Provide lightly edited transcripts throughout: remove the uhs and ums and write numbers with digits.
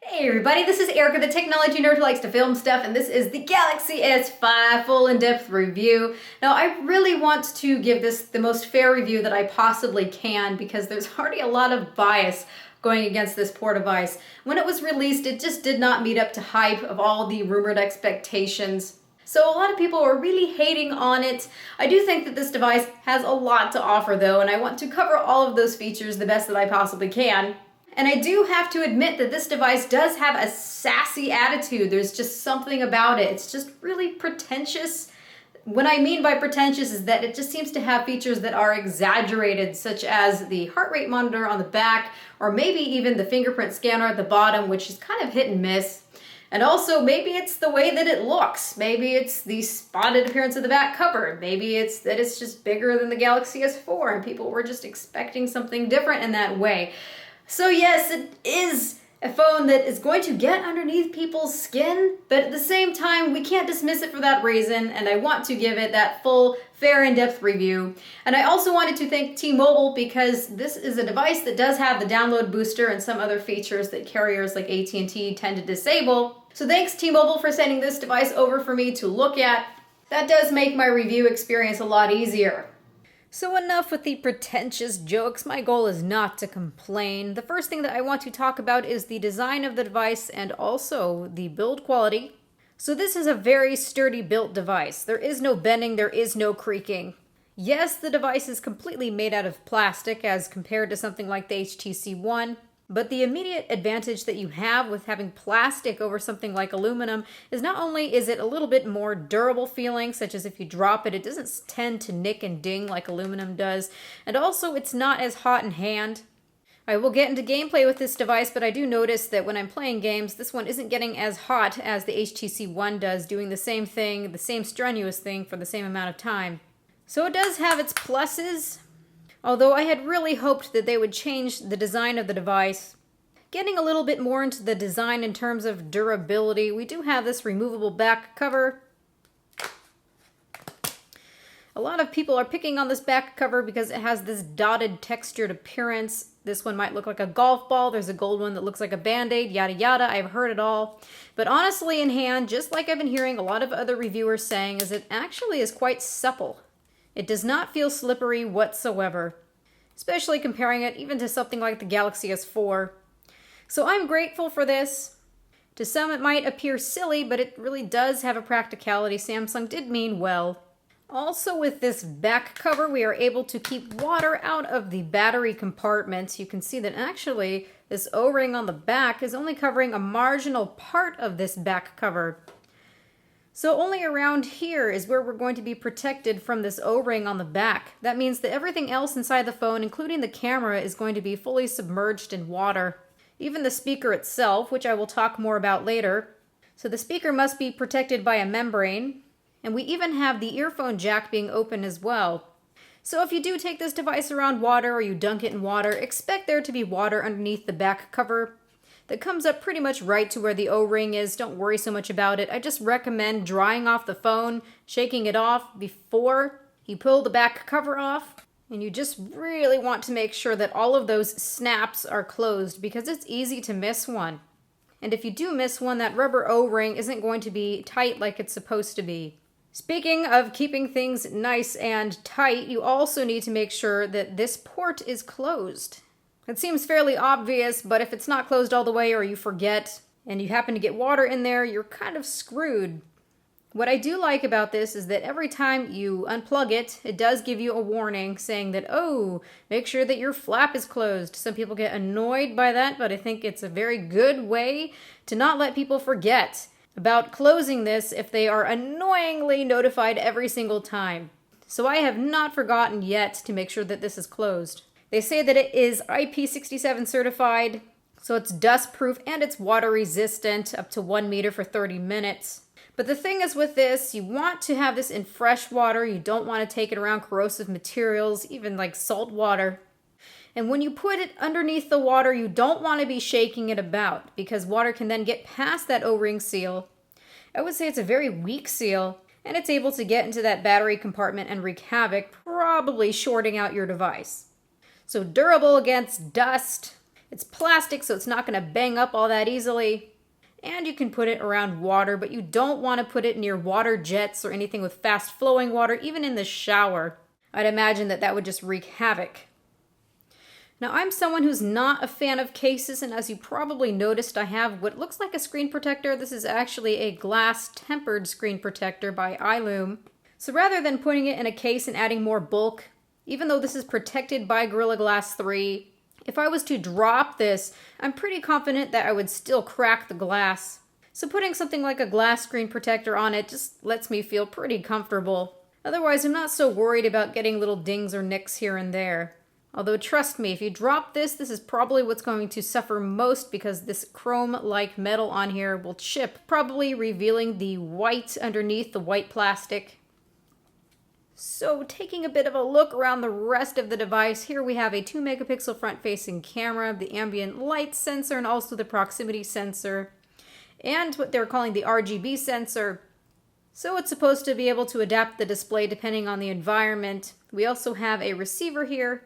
Hey everybody, this is Erica, the technology nerd who likes to film stuff, and this is the Galaxy S5 full in-depth review. Now, I really want to give this the most fair review that I possibly can because there's already a lot of bias going against this poor device. When it was released, it just did not meet up to hype of all the rumored expectations. So a lot of people are really hating on it. I do think that this device has a lot to offer though, and I want to cover all of those features the best that I possibly can. And I do have to admit that this device does have a sassy attitude. There's just something about it. It's just really pretentious. What I mean by pretentious is that it just seems to have features that are exaggerated, such as the heart rate monitor on the back, or maybe even the fingerprint scanner at the bottom, which is kind of hit and miss. And also, maybe it's the way that it looks. Maybe it's the spotted appearance of the back cover. Maybe it's that it's just bigger than the Galaxy S4 and people were just expecting something different in that way. So yes, it is a phone that is going to get underneath people's skin, but at the same time, we can't dismiss it for that reason, and I want to give it that full, fair, in-depth review. And I also wanted to thank T-Mobile because this is a device that does have the download booster and some other features that carriers like AT&T tend to disable. So thanks T-Mobile for sending this device over for me to look at. That does make my review experience a lot easier. So enough with the pretentious jokes. My goal is not to complain. The first thing that I want to talk about is the design of the device and also the build quality. So this is a very sturdy built device. There is no bending, there is no creaking. Yes, the device is completely made out of plastic as compared to something like the HTC One. But the immediate advantage that you have with having plastic over something like aluminum is not only is it a little bit more durable feeling, such as if you drop it, it doesn't tend to nick and ding like aluminum does, and also it's not as hot in hand. I will get into gameplay with this device, but I do notice that when I'm playing games, this one isn't getting as hot as the HTC One does, doing the same thing, the same strenuous thing for the same amount of time. So it does have its pluses. Although I had really hoped that they would change the design of the device. Getting a little bit more into the design in terms of durability, we do have this removable back cover. A lot of people are picking on this back cover because it has this dotted textured appearance. This one might look like a golf ball. There's a gold one that looks like a band-aid, yada yada. I've heard it all. But honestly in hand, just like I've been hearing a lot of other reviewers saying, is it actually is quite supple. It does not feel slippery whatsoever, especially comparing it even to something like the Galaxy S4. So I'm grateful for this. To some it might appear silly, but it really does have a practicality. Samsung did mean well. Also with this back cover, we are able to keep water out of the battery compartment. You can see that actually this O-ring on the back is only covering a marginal part of this back cover. So only around here is where we're going to be protected from this O-ring on the back. That means that everything else inside the phone, including the camera, is going to be fully submerged in water. Even the speaker itself, which I will talk more about later. So the speaker must be protected by a membrane. And we even have the earphone jack being open as well. So if you do take this device around water or you dunk it in water, expect there to be water underneath the back cover. That comes up pretty much right to where the O-ring is. Don't worry so much about it. I just recommend drying off the phone, shaking it off before you pull the back cover off. And you just really want to make sure that all of those snaps are closed because it's easy to miss one. And if you do miss one, that rubber O-ring isn't going to be tight like it's supposed to be. Speaking of keeping things nice and tight, you also need to make sure that this port is closed. It seems fairly obvious, but if it's not closed all the way or you forget and you happen to get water in there, you're kind of screwed. What I do like about this is that every time you unplug it, it does give you a warning saying that, oh, make sure that your flap is closed. Some people get annoyed by that, but I think it's a very good way to not let people forget about closing this if they are annoyingly notified every single time. So I have not forgotten yet to make sure that this is closed. They say that it is IP67 certified, so it's dust proof and it's water resistant up to 1 meter for 30 minutes. But the thing is with this, you want to have this in fresh water. You don't want to take it around corrosive materials, even like salt water. And when you put it underneath the water, you don't want to be shaking it about because water can then get past that O-ring seal. I would say it's a very weak seal and it's able to get into that battery compartment and wreak havoc, probably shorting out your device. So durable against dust. It's plastic, so it's not going to bang up all that easily. And you can put it around water, but you don't want to put it near water jets or anything with fast flowing water, even in the shower. I'd imagine that that would just wreak havoc. Now, I'm someone who's not a fan of cases, and as you probably noticed, I have what looks like a screen protector. This is actually a glass tempered screen protector by iLume. So rather than putting it in a case and adding more bulk, even though this is protected by Gorilla Glass 3, if I was to drop this, I'm pretty confident that I would still crack the glass. So putting something like a glass screen protector on it just lets me feel pretty comfortable. Otherwise, I'm not so worried about getting little dings or nicks here and there. Although trust me, if you drop this, this is probably what's going to suffer most because this chrome-like metal on here will chip, probably revealing the white underneath the white plastic. So taking a bit of a look around the rest of the device, here we have a 2 megapixel front-facing camera, the ambient light sensor, and also the proximity sensor, and what they're calling the RGB sensor. So it's supposed to be able to adapt the display depending on the environment. We also have a receiver here.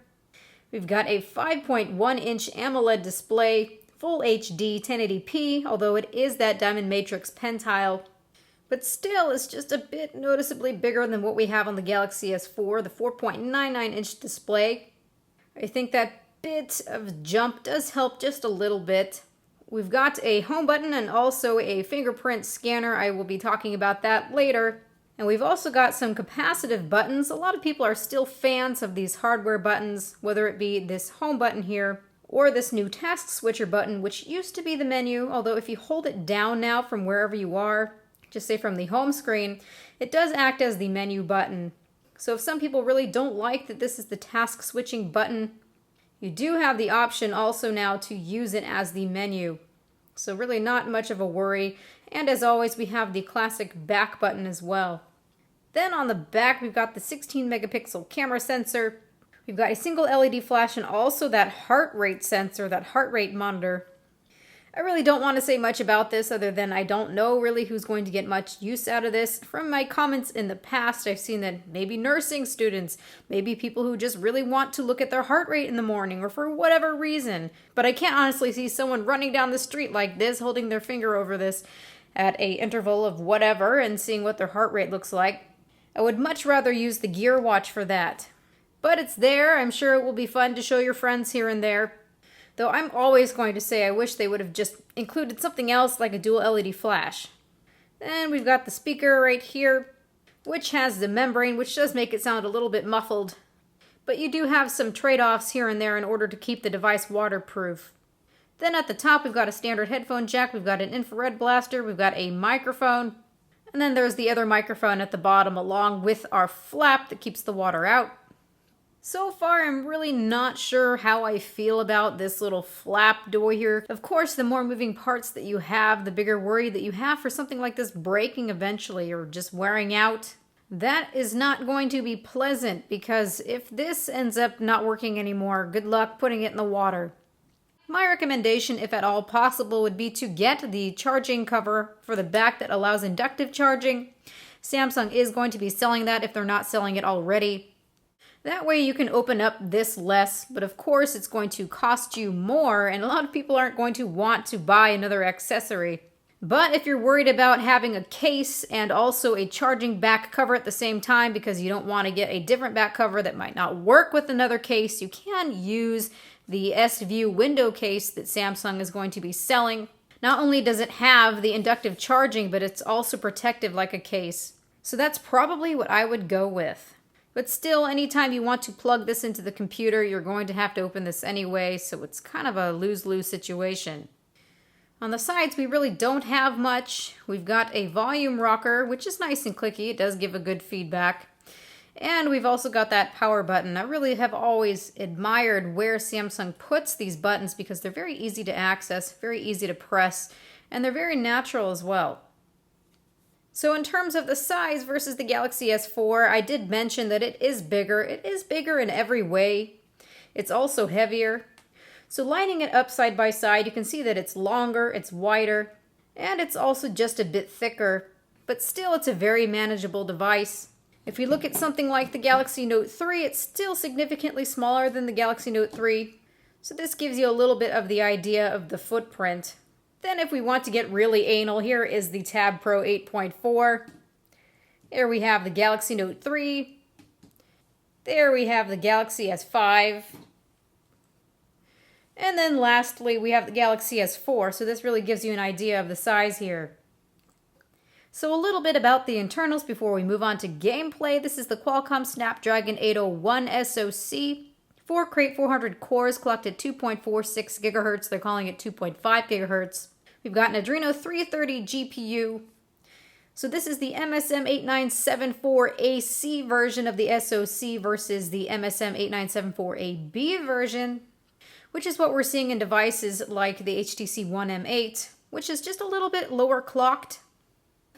We've got a 5.1-inch AMOLED display, full HD 1080p, although it is that diamond matrix pen tile. But still, it's just a bit noticeably bigger than what we have on the Galaxy S4, the 4.99-inch display. I think that bit of jump does help just a little bit. We've got a home button and also a fingerprint scanner. I will be talking about that later. And we've also got some capacitive buttons. A lot of people are still fans of these hardware buttons, whether it be this home button here or this new task switcher button, which used to be the menu, although if you hold it down now from wherever you are, just say from the home screen, it does act as the menu button. So if some people really don't like that this is the task switching button, you do have the option also now to use it as the menu. So really not much of a worry. And as always, we have the classic back button as well. Then on the back, we've got the 16 megapixel camera sensor. We've got a single LED flash and also that heart rate sensor, that heart rate monitor. I really don't want to say much about this other than I don't know really who's going to get much use out of this. From my comments in the past, I've seen that maybe nursing students, maybe people who just really want to look at their heart rate in the morning or for whatever reason. But I can't honestly see someone running down the street like this, holding their finger over this at an interval of whatever and seeing what their heart rate looks like. I would much rather use the Gear Watch for that. But it's there. I'm sure it will be fun to show your friends here and there. Though I'm always going to say I wish they would have just included something else like a dual LED flash. Then we've got the speaker right here, which has the membrane, which does make it sound a little bit muffled. But you do have some trade-offs here and there in order to keep the device waterproof. Then at the top we've got a standard headphone jack, we've got an infrared blaster, we've got a microphone, and then there's the other microphone at the bottom along with our flap that keeps the water out. So far, I'm really not sure how I feel about this little flap door here. Of course, the more moving parts that you have, the bigger worry that you have for something like this breaking eventually or just wearing out. That is not going to be pleasant because if this ends up not working anymore, good luck putting it in the water. My recommendation, if at all possible, would be to get the charging cover for the back that allows inductive charging. Samsung is going to be selling that if they're not selling it already. That way you can open up this less, but of course it's going to cost you more, and a lot of people aren't going to want to buy another accessory. But if you're worried about having a case and also a charging back cover at the same time because you don't want to get a different back cover that might not work with another case, you can use the S-View window case that Samsung is going to be selling. Not only does it have the inductive charging, but it's also protective like a case. So that's probably what I would go with. But still, anytime you want to plug this into the computer, you're going to have to open this anyway, so it's kind of a lose-lose situation. On the sides, we really don't have much. We've got a volume rocker, which is nice and clicky. It does give a good feedback. And we've also got that power button. I really have always admired where Samsung puts these buttons because they're very easy to access, very easy to press, and they're very natural as well. So in terms of the size versus the Galaxy S4, I did mention that it is bigger. It is bigger in every way. It's also heavier. So lining it up side by side, you can see that it's longer, it's wider, and it's also just a bit thicker. But still, it's a very manageable device. If we look at something like the Galaxy Note 3, it's still significantly smaller than the Galaxy Note 3. So this gives you a little bit of the idea of the footprint. Then if we want to get really anal, here is the Tab Pro 8.4. Here we have the Galaxy Note 3. There we have the Galaxy S5. And then lastly, we have the Galaxy S4. So this really gives you an idea of the size here. So a little bit about the internals before we move on to gameplay. This is the Qualcomm Snapdragon 801 SoC. 4 Crate 400 cores clocked at 2.46 gigahertz. They're calling it 2.5 gigahertz. We've got an Adreno 330 GPU. So this is the MSM8974AC version of the SoC versus the MSM8974AB version, which is what we're seeing in devices like the HTC One M8, which is just a little bit lower clocked.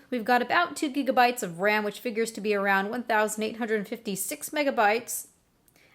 We've got about 2 gigabytes of RAM, which figures to be around 1,856 megabytes.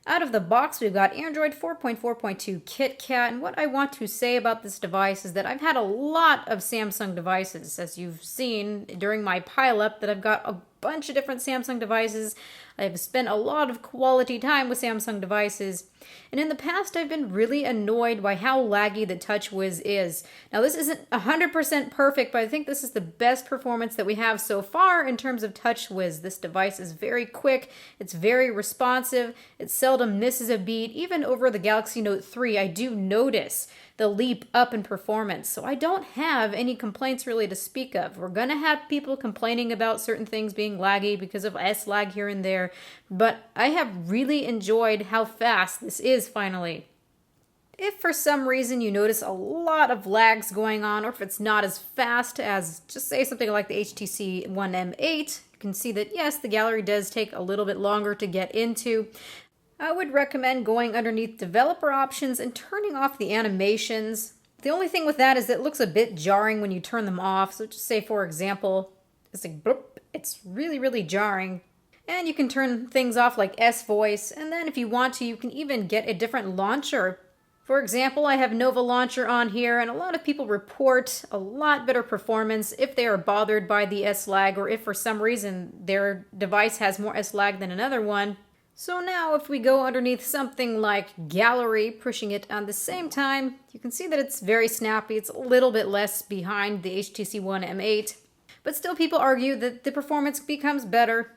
Out of the box, we've got Android 4.4.2 KitKat, and what I want to say about this device is that I've had a lot of Samsung devices, as you've seen during my pileup, that I've got a bunch of different Samsung devices. I've spent a lot of quality time with Samsung devices, and in the past I've been really annoyed by how laggy the TouchWiz is. Now this isn't 100% perfect, but I think this is the best performance that we have so far in terms of TouchWiz. This device is very quick, it's very responsive, it seldom misses a beat. Even over the Galaxy Note 3, I do notice the leap up in performance. So I don't have any complaints really to speak of. We're going to have people complaining about certain things being laggy because of S-lag here and there, but I have really enjoyed how fast this is finally. If for some reason you notice a lot of lags going on, or if it's not as fast as, just say something like the HTC One M8, you can see that yes, the gallery does take a little bit longer to get into. I would recommend going underneath developer options and turning off the animations. The only thing with that is that it looks a bit jarring when you turn them off. So just say, for example, it's like bloop, it's really, really jarring. And you can turn things off like S-Voice. And then if you want to, you can even get a different launcher. For example, I have Nova Launcher on here, and a lot of people report a lot better performance if they are bothered by the S-lag, or if for some reason their device has more S-lag than another one. So now if we go underneath something like GALORE, pushing it on the same time, you can see that it's very snappy. It's a little bit less behind the HTC One M8, but still people argue that the performance becomes better.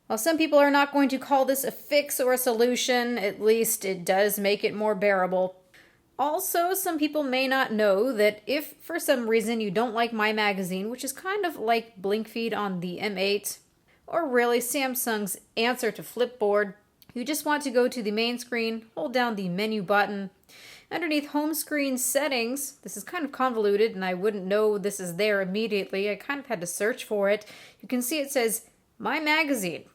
While some people are not going to call this a fix or a solution, at least it does make it more bearable. Also, some people may not know that if for some reason you don't like My Magazine, which is kind of like BlinkFeed on the M8, or really Samsung's answer to Flipboard, you just want to go to the main screen, hold down the menu button. Underneath home screen settings, this is kind of convoluted and I wouldn't know this is there immediately. I kind of had to search for it. You can see it says My Magazine,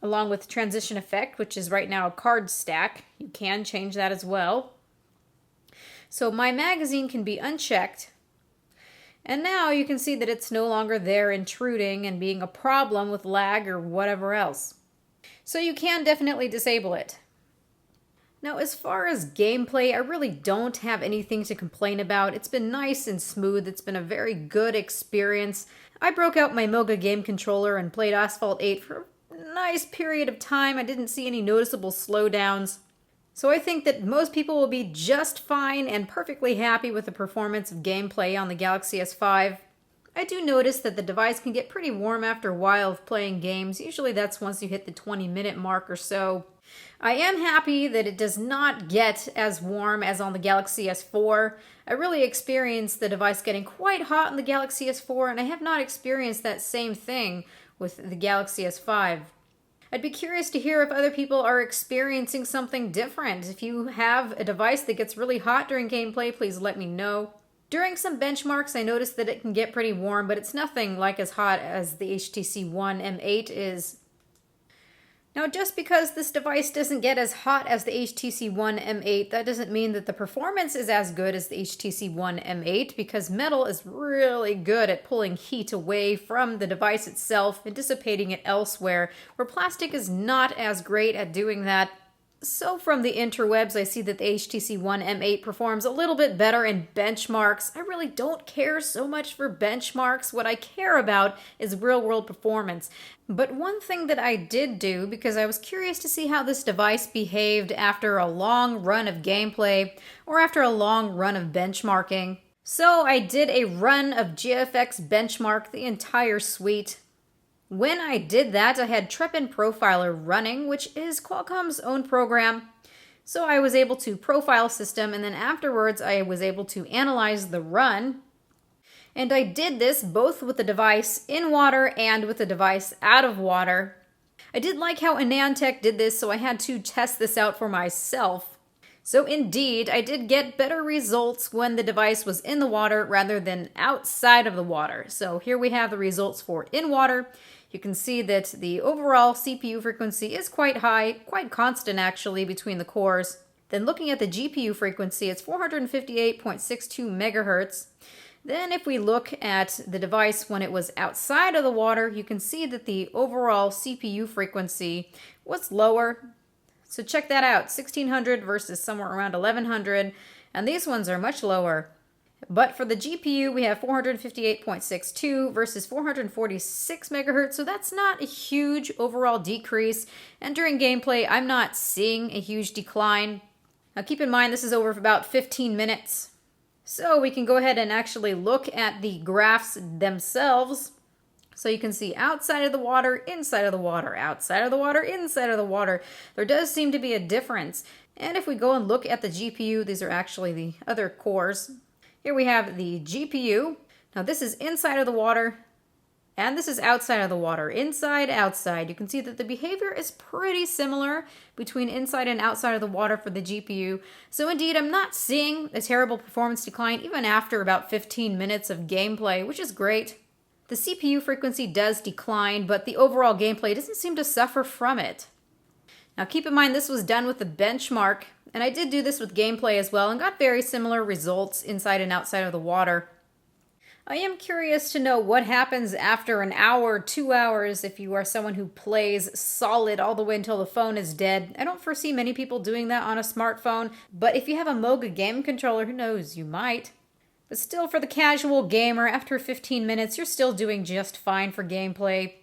along with transition effect, which is right now a card stack. You can change that as well. So My Magazine can be unchecked. And now you can see that it's no longer there intruding and being a problem with lag or whatever else. So you can definitely disable it. Now as far as gameplay, I really don't have anything to complain about. It's been nice and smooth. It's been a very good experience. I broke out my Moga game controller and played Asphalt 8 for a nice period of time. I didn't see any noticeable slowdowns. So I think that most people will be just fine and perfectly happy with the performance of gameplay on the Galaxy S5. I do notice that the device can get pretty warm after a while of playing games. Usually that's once you hit the 20-minute mark or so. I am happy that it does not get as warm as on the Galaxy S4. I really experienced the device getting quite hot on the Galaxy S4, and I have not experienced that same thing with the Galaxy S5. I'd be curious to hear if other people are experiencing something different. If you have a device that gets really hot during gameplay, please let me know. During some benchmarks, I noticed that it can get pretty warm, but it's nothing like as hot as the HTC One M8 is. Now, just because this device doesn't get as hot as the HTC One M8, that doesn't mean that the performance is as good as the HTC One M8, because metal is really good at pulling heat away from the device itself and dissipating it elsewhere, where plastic is not as great at doing that. So from the interwebs, I see that the HTC One M8 performs a little bit better in benchmarks. I really don't care so much for benchmarks. What I care about is real-world performance. But one thing that I did do, because I was curious to see how this device behaved after a long run of gameplay or after a long run of benchmarking. So I did a run of GFX benchmark the entire suite. When I did that, I had Trepin Profiler running, which is Qualcomm's own program. So I was able to profile system, and then afterwards I was able to analyze the run. And I did this both with the device in water and with the device out of water. I did like how AnandTech did this, so I had to test this out for myself. So indeed, I did get better results when the device was in the water rather than outside of the water. So here we have the results for in water. You can see that the overall CPU frequency is quite high, quite constant actually between the cores. Then looking at the GPU frequency, it's 458.62 megahertz. Then if we look at the device when it was outside of the water, you can see that the overall CPU frequency was lower. So check that out, 1600 versus somewhere around 1100, and these ones are much lower. But for the GPU, we have 458.62 versus 446 megahertz, so that's not a huge overall decrease. And during gameplay, I'm not seeing a huge decline. Now keep in mind, this is over for about 15 minutes. So we can go ahead and actually look at the graphs themselves. So you can see outside of the water, inside of the water, outside of the water, inside of the water. There does seem to be a difference. And if we go and look at the GPU, these are actually the other cores. Here we have the GPU. Now this is inside of the water, and this is outside of the water. Inside, outside. You can see that the behavior is pretty similar between inside and outside of the water for the GPU. So indeed, I'm not seeing a terrible performance decline even after about 15 minutes of gameplay, which is great. The CPU frequency does decline, but the overall gameplay doesn't seem to suffer from it. Now keep in mind this was done with the benchmark, and I did do this with gameplay as well and got very similar results inside and outside of the water. I am curious to know what happens after an hour, 2 hours if you are someone who plays solid all the way until the phone is dead. I don't foresee many people doing that on a smartphone, but if you have a Moga game controller, who knows, you might. But still, for the casual gamer, after 15 minutes, you're still doing just fine for gameplay.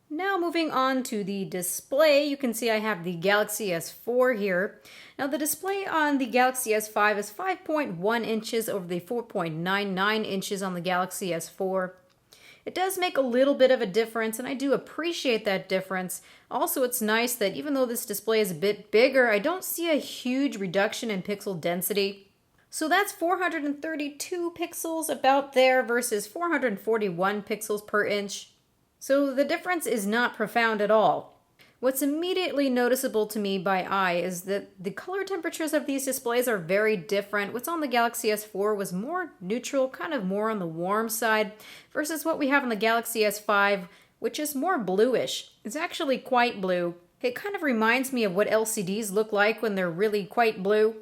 Now moving on to the display, you can see I have the Galaxy S4 here. Now the display on the Galaxy S5 is 5.1 inches over the 4.99 inches on the Galaxy S4. It does make a little bit of a difference, and I do appreciate that difference. Also, it's nice that even though this display is a bit bigger, I don't see a huge reduction in pixel density. So that's 432 pixels about there versus 441 pixels per inch. So the difference is not profound at all. What's immediately noticeable to me by eye is that the color temperatures of these displays are very different. What's on the Galaxy S4 was more neutral, kind of more on the warm side, versus what we have on the Galaxy S5, which is more bluish. It's actually quite blue. It kind of reminds me of what LCDs look like when they're really quite blue.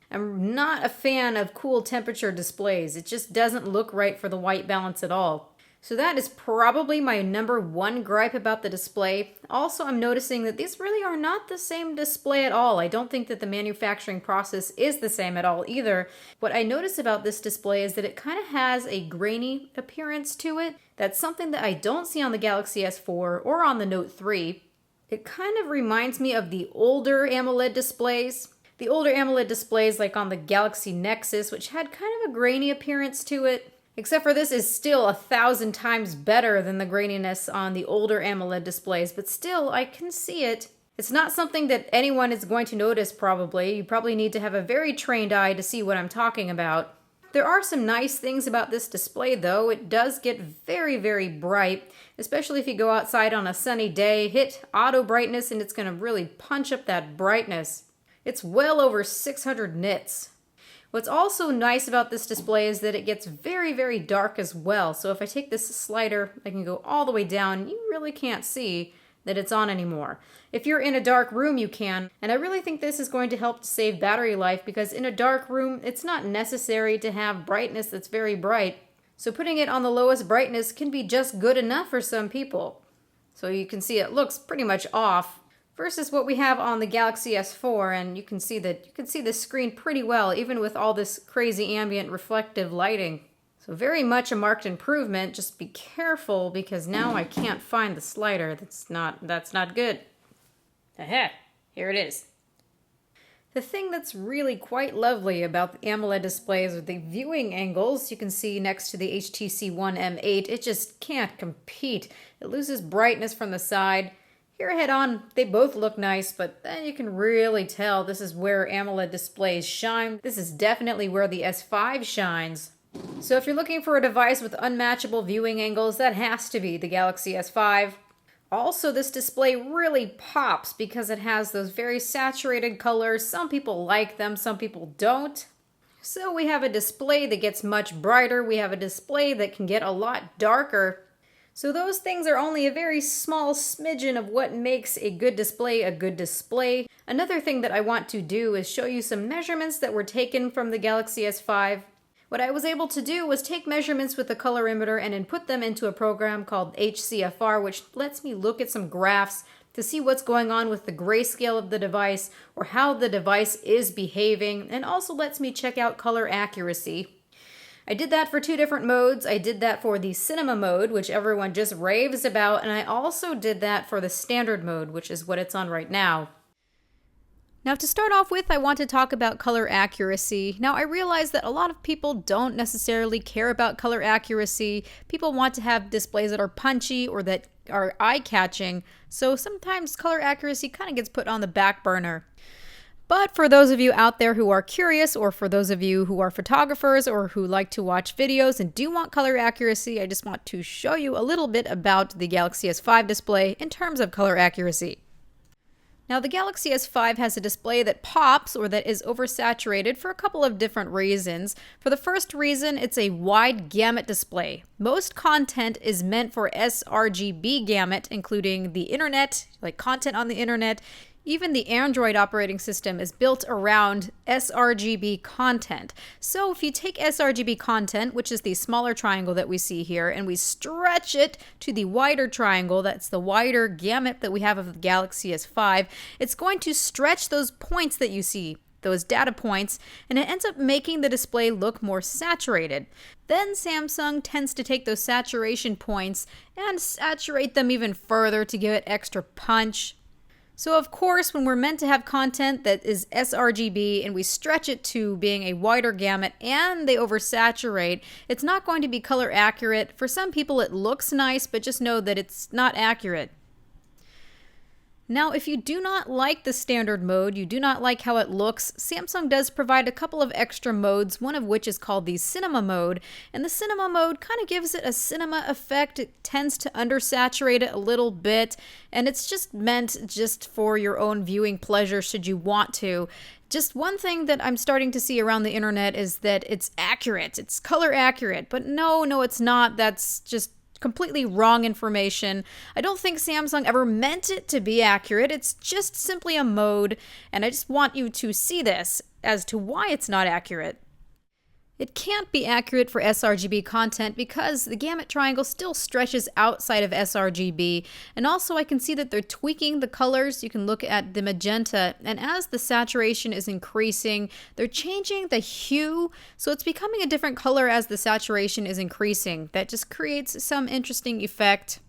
I'm not a fan of cool temperature displays. It just doesn't look right for the white balance at all. So that is probably my number one gripe about the display. Also, I'm noticing that these really are not the same display at all. I don't think that the manufacturing process is the same at all either. What I notice about this display is that it kind of has a grainy appearance to it. That's something that I don't see on the Galaxy S4 or on the Note 3. It kind of reminds me of the older AMOLED displays. The older AMOLED displays like on the Galaxy Nexus, which had kind of a grainy appearance to it. Except for this is still 1,000 times better than the graininess on the older AMOLED displays, but still, I can see it. It's not something that anyone is going to notice probably. You probably need to have a very trained eye to see what I'm talking about. There are some nice things about this display though. It does get very, very bright, especially if you go outside on a sunny day, hit auto brightness, and it's going to really punch up that brightness. It's well over 600 nits. What's also nice about this display is that it gets very, very dark as well. So if I take this slider, I can go all the way down. You really can't see that it's on anymore. If you're in a dark room, you can. And I really think this is going to help to save battery life because in a dark room, it's not necessary to have brightness that's very bright. So putting it on the lowest brightness can be just good enough for some people. So you can see it looks pretty much off. versus what we have on the Galaxy S4, and you can see the screen pretty well even with all this crazy ambient reflective lighting. So very much a marked improvement. Just be careful because now I can't find the slider. That's not good. Aha, here it is. The thing that's really quite lovely about the AMOLED displays are the viewing angles. You can see next to the HTC One M8, it just can't compete. It loses brightness from the side. Here head on, they both look nice, but then you can really tell this is where AMOLED displays shine. This is definitely where the S5 shines. So if you're looking for a device with unmatchable viewing angles, that has to be the Galaxy S5. Also, this display really pops because it has those very saturated colors. Some people like them, some people don't. So we have a display that gets much brighter. We have a display that can get a lot darker. So those things are only a very small smidgen of what makes a good display a good display. Another thing that I want to do is show you some measurements that were taken from the Galaxy S5. What I was able to do was take measurements with the colorimeter and input them into a program called HCFR, which lets me look at some graphs to see what's going on with the grayscale of the device or how the device is behaving, and also lets me check out color accuracy. I did that for 2 different modes. I did that for the cinema mode, which everyone just raves about, and I also did that for the standard mode, which is what it's on right now. Now to start off with, I want to talk about color accuracy. Now I realize that a lot of people don't necessarily care about color accuracy. People want to have displays that are punchy or that are eye-catching, so sometimes color accuracy kind of gets put on the back burner. But for those of you out there who are curious, or for those of you who are photographers or who like to watch videos and do want color accuracy, I just want to show you a little bit about the Galaxy S5 display in terms of color accuracy. Now the Galaxy S5 has a display that pops or that is oversaturated for a couple of different reasons. For the first reason, it's a wide gamut display. Most content is meant for sRGB gamut, including the internet, like content on the internet. Even the Android operating system is built around sRGB content. So if you take sRGB content, which is the smaller triangle that we see here, and we stretch it to the wider triangle, that's the wider gamut that we have of the Galaxy S5, it's going to stretch those points that you see, those data points, and it ends up making the display look more saturated. Then Samsung tends to take those saturation points and saturate them even further to give it extra punch. So of course, when we're meant to have content that is sRGB and we stretch it to being a wider gamut and they oversaturate, it's not going to be color accurate. For some people it looks nice, but just know that it's not accurate. Now, if you do not like the standard mode, you do not like how it looks, Samsung does provide a couple of extra modes, one of which is called the cinema mode. And the cinema mode kind of gives it a cinema effect. It tends to undersaturate it a little bit, and it's just meant just for your own viewing pleasure should you want to. Just one thing that I'm starting to see around the internet is that it's accurate. It's color accurate, but no, it's not. That's just completely wrong information. I don't think Samsung ever meant it to be accurate. It's just simply a mode, and I just want you to see this as to why it's not accurate. It can't be accurate for sRGB content because the gamut triangle still stretches outside of sRGB, and also I can see that they're tweaking the colors. You can look at the magenta, and as the saturation is increasing, they're changing the hue, so it's becoming a different color as the saturation is increasing. That just creates some interesting effect.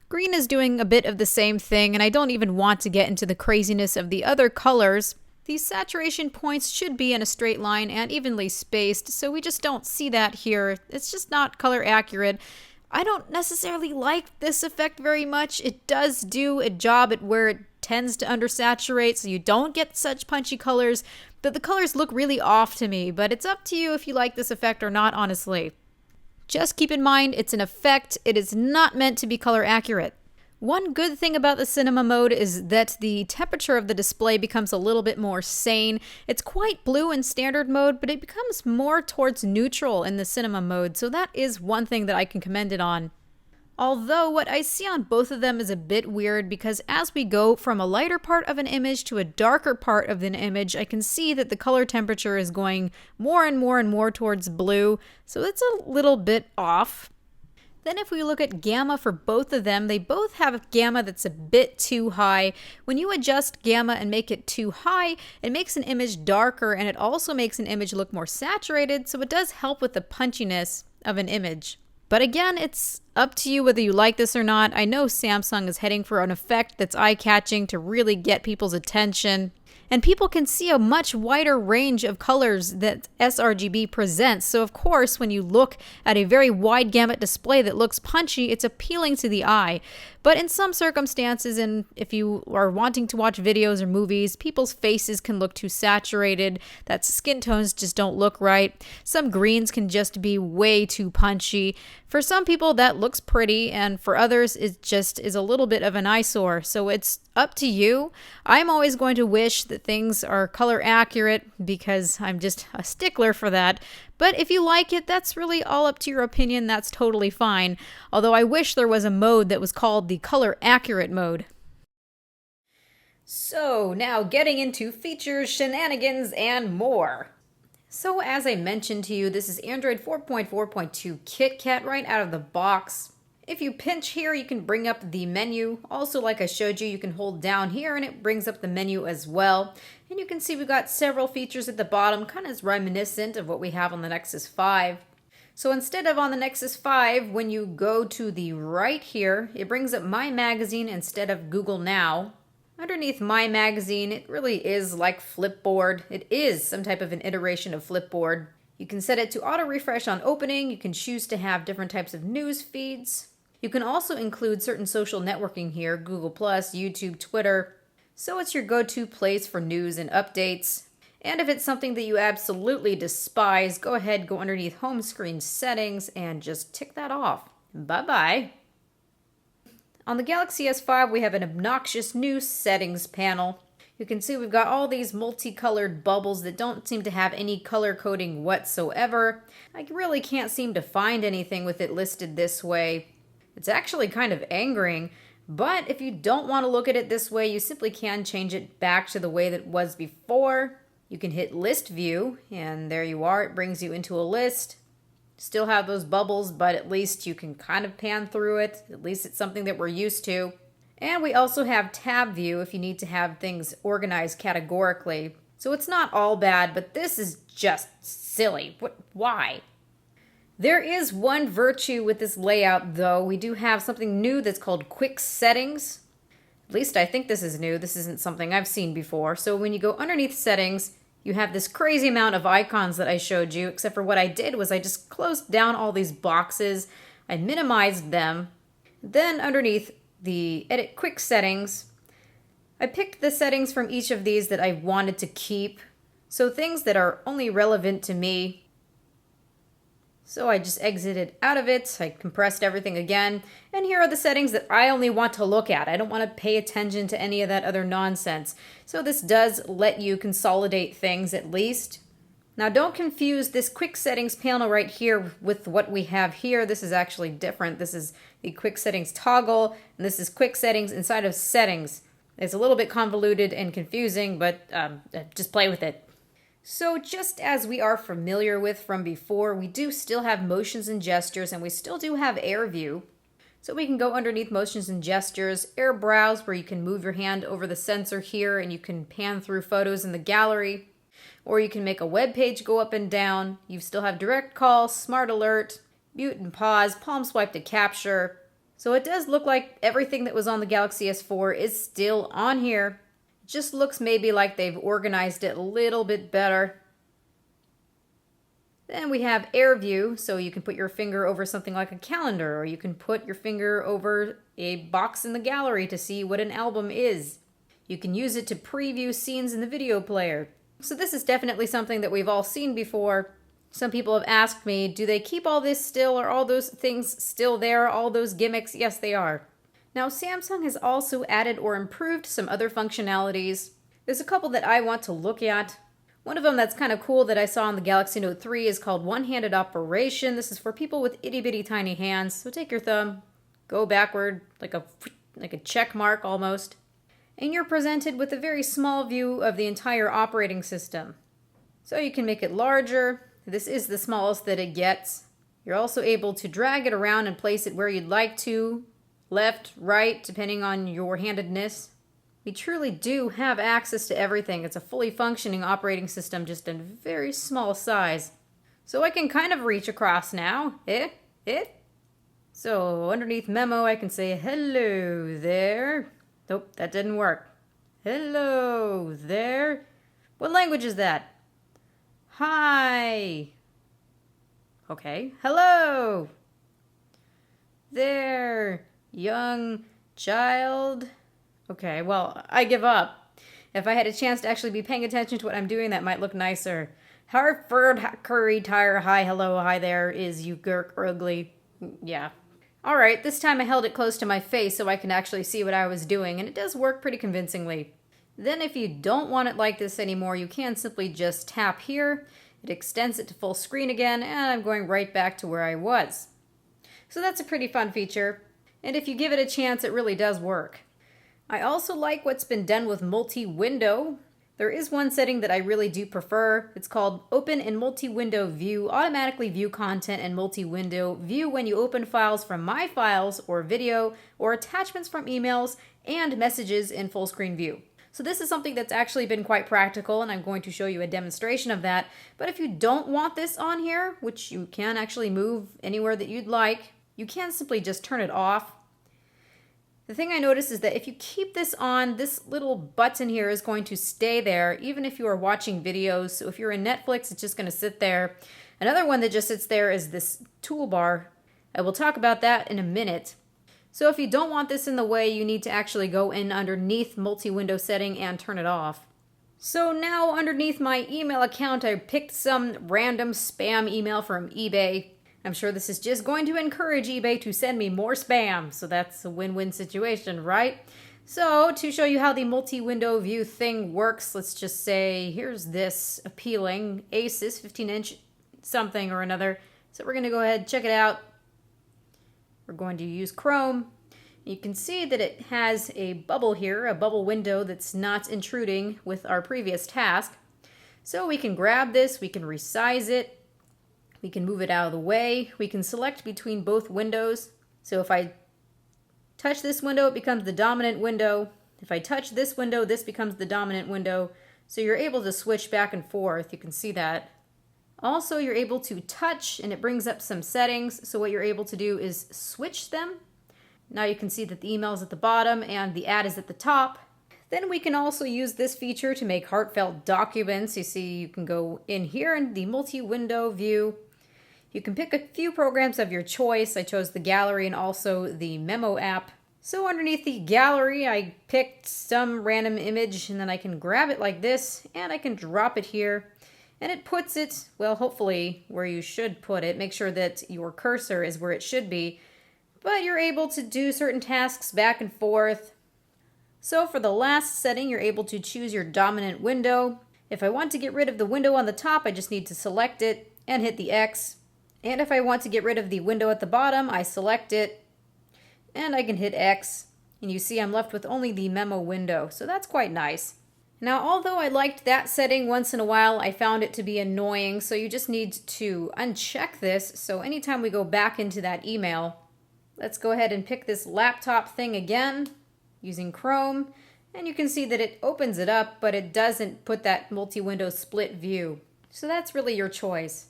Green is doing a bit of the same thing, and I don't even want to get into the craziness of the other colors. These saturation points should be in a straight line and evenly spaced, so we just don't see that here. It's just not color accurate. I don't necessarily like this effect very much. It does do a job at where it tends to undersaturate, so you don't get such punchy colors, but the colors look really off to me. But it's up to you if you like this effect or not, honestly. Just keep in mind, it's an effect. It is not meant to be color accurate. One good thing about the cinema mode is that the temperature of the display becomes a little bit more sane. It's quite blue in standard mode, but it becomes more towards neutral in the cinema mode, so that is one thing that I can commend it on. Although what I see on both of them is a bit weird because as we go from a lighter part of an image to a darker part of an image, I can see that the color temperature is going more and more and more towards blue, so it's a little bit off. Then if we look at gamma for both of them, they both have a gamma that's a bit too high. When you adjust gamma and make it too high, it makes an image darker and it also makes an image look more saturated, so it does help with the punchiness of an image. But again, it's up to you whether you like this or not. I know Samsung is heading for an effect that's eye-catching to really get people's attention. And people can see a much wider range of colors that sRGB presents. So of course, when you look at a very wide gamut display that looks punchy, it's appealing to the eye. But in some circumstances, and if you are wanting to watch videos or movies, people's faces can look too saturated, that skin tones just don't look right. Some greens can just be way too punchy. For some people, that looks pretty, and for others, it just is a little bit of an eyesore. So it's up to you. I'm always going to wish that things are color accurate because I'm just a stickler for that. But if you like it, that's really all up to your opinion. That's totally fine. Although I wish there was a mode that was called the color accurate mode. So now getting into features, shenanigans, and more. So as I mentioned to you, this is Android 4.4.2 KitKat right out of the box. If you pinch here, you can bring up the menu. Also, like I showed you, you can hold down here and it brings up the menu as well. And you can see we've got several features at the bottom, kind of reminiscent of what we have on the Nexus 5. So instead of on the Nexus 5, when you go to the right here, it brings up My Magazine instead of Google Now. Underneath My Magazine, it really is like Flipboard. It is some type of an iteration of Flipboard. You can set it to auto refresh on opening. You can choose to have different types of news feeds. You can also include certain social networking here, Google+, YouTube, Twitter. So it's your go-to place for news and updates. And if it's something that you absolutely despise, go ahead, go underneath home screen settings and just tick that off. Bye-bye. On the Galaxy S5, we have an obnoxious new settings panel. You can see we've got all these multicolored bubbles that don't seem to have any color coding whatsoever. I really can't seem to find anything with it listed this way. It's actually kind of angering, but if you don't want to look at it this way, you simply can change it back to the way that it was before. You can hit List View, and there you are. It brings you into a list. Still have those bubbles, but at least you can kind of pan through it. At least it's something that we're used to. And we also have Tab View if you need to have things organized categorically. So it's not all bad, but this is just silly. Why? There is one virtue with this layout, though. We do have something new that's called Quick Settings. At least I think this is new. This isn't something I've seen before. So when you go underneath Settings, you have this crazy amount of icons that I showed you, except for what I did was I just closed down all these boxes. I minimized them. Then underneath the Edit Quick Settings, I picked the settings from each of these that I wanted to keep. So things that are only relevant to me. So I just exited out of it, I compressed everything again, and here are the settings that I only want to look at. I don't want to pay attention to any of that other nonsense. So this does let you consolidate things at least. Now don't confuse this quick settings panel right here with what we have here. This is actually different. This is the quick settings toggle, and this is quick settings inside of settings. It's a little bit convoluted and confusing, but just play with it. So just as we are familiar with from before, we do still have motions and gestures, and we still do have Air View. So we can go underneath motions and gestures, Air Browse, where you can move your hand over the sensor here and you can pan through photos in the gallery. Or you can make a web page go up and down. You still have Direct Call, Smart Alert, Mute and Pause, Palm Swipe to Capture. So it does look like everything that was on the Galaxy S4 is still on here. Just looks maybe like they've organized it a little bit better. Then we have Air View, so you can put your finger over something like a calendar, or you can put your finger over a box in the gallery to see what an album is. You can use it to preview scenes in the video player. So this is definitely something that we've all seen before. Some people have asked me, do they keep all this still? Are all those things still there? All those gimmicks? Yes, they are. Now, Samsung has also added or improved some other functionalities. There's a couple that I want to look at. One of them that's kind of cool that I saw on the Galaxy Note 3 is called One-Handed Operation. This is for people with itty-bitty tiny hands. So take your thumb, go backward like a check mark almost, and you're presented with a very small view of the entire operating system. So you can make it larger. This is the smallest that it gets. You're also able to drag it around and place it where you'd like to, left, right, depending on your handedness. We truly do have access to everything. It's a fully functioning operating system, just in very small size. So I can kind of reach across now. So underneath memo, I can say, hello there. Nope, that didn't work. Hello there. What language is that? Hi. Okay, hello. There, young child. Okay, well, I give up. If I had a chance to actually be paying attention to what I'm doing, that might look nicer. Hartford, curry, tire, hi, hello, hi there, is you gurk ugly. Yeah. Alright, this time I held it close to my face so I can actually see what I was doing, and it does work pretty convincingly. Then if you don't want it like this anymore, you can simply just tap here. It extends it to full screen again, and I'm going right back to where I was. So that's a pretty fun feature, and if you give it a chance, it really does work. I also like what's been done with multi-window. There is one setting that I really do prefer. It's called Open in Multi-Window View. Automatically view content in multi-window view when you open files from My Files or video or attachments from emails and messages in full screen view. So this is something that's actually been quite practical, and I'm going to show you a demonstration of that. But if you don't want this on here, which you can actually move anywhere that you'd like, you can simply just turn it off. The thing I noticed is that if you keep this on, this little button here is going to stay there even if you are watching videos. So if you're in Netflix, it's just going to sit there. Another one that just sits there is this toolbar. I will talk about that in a minute. So if you don't want this in the way, you need to actually go in underneath multi-window setting and turn it off. So now underneath my email account, I picked some random spam email from eBay. I'm sure this is just going to encourage eBay to send me more spam, so that's a win-win situation, right? So to show you how the multi-window view thing works, let's just say here's this appealing Asus 15-inch something or another. So we're going to go ahead and check it out. We're going to use Chrome. You can see that it has a bubble here, a bubble window that's not intruding with our previous task. So we can grab this, we can resize it. We can move it out of the way. We can select between both windows. So if I touch this window, it becomes the dominant window. If I touch this window, this becomes the dominant window. So you're able to switch back and forth. You can see that. Also, you're able to touch, and it brings up some settings. So what you're able to do is switch them. Now you can see that the email is at the bottom and the ad is at the top. Then we can also use this feature to make heartfelt documents. You see, you can go in here in the multi-window view. You can pick a few programs of your choice. I chose the gallery and also the memo app. So underneath the gallery, I picked some random image, and then I can grab it like this, and I can drop it here. And it puts it, well, hopefully where you should put it. Make sure that your cursor is where it should be. But you're able to do certain tasks back and forth. So for the last setting, you're able to choose your dominant window. If I want to get rid of the window on the top, I just need to select it and hit the X. And if I want to get rid of the window at the bottom, I select it and I can hit X. And you see I'm left with only the memo window. So that's quite nice. Now, although I liked that setting once in a while, I found it to be annoying. So you just need to uncheck this. So anytime we go back into that email, let's go ahead and pick this laptop thing again using Chrome. And you can see that it opens it up, but it doesn't put that multi-window split view. So that's really your choice.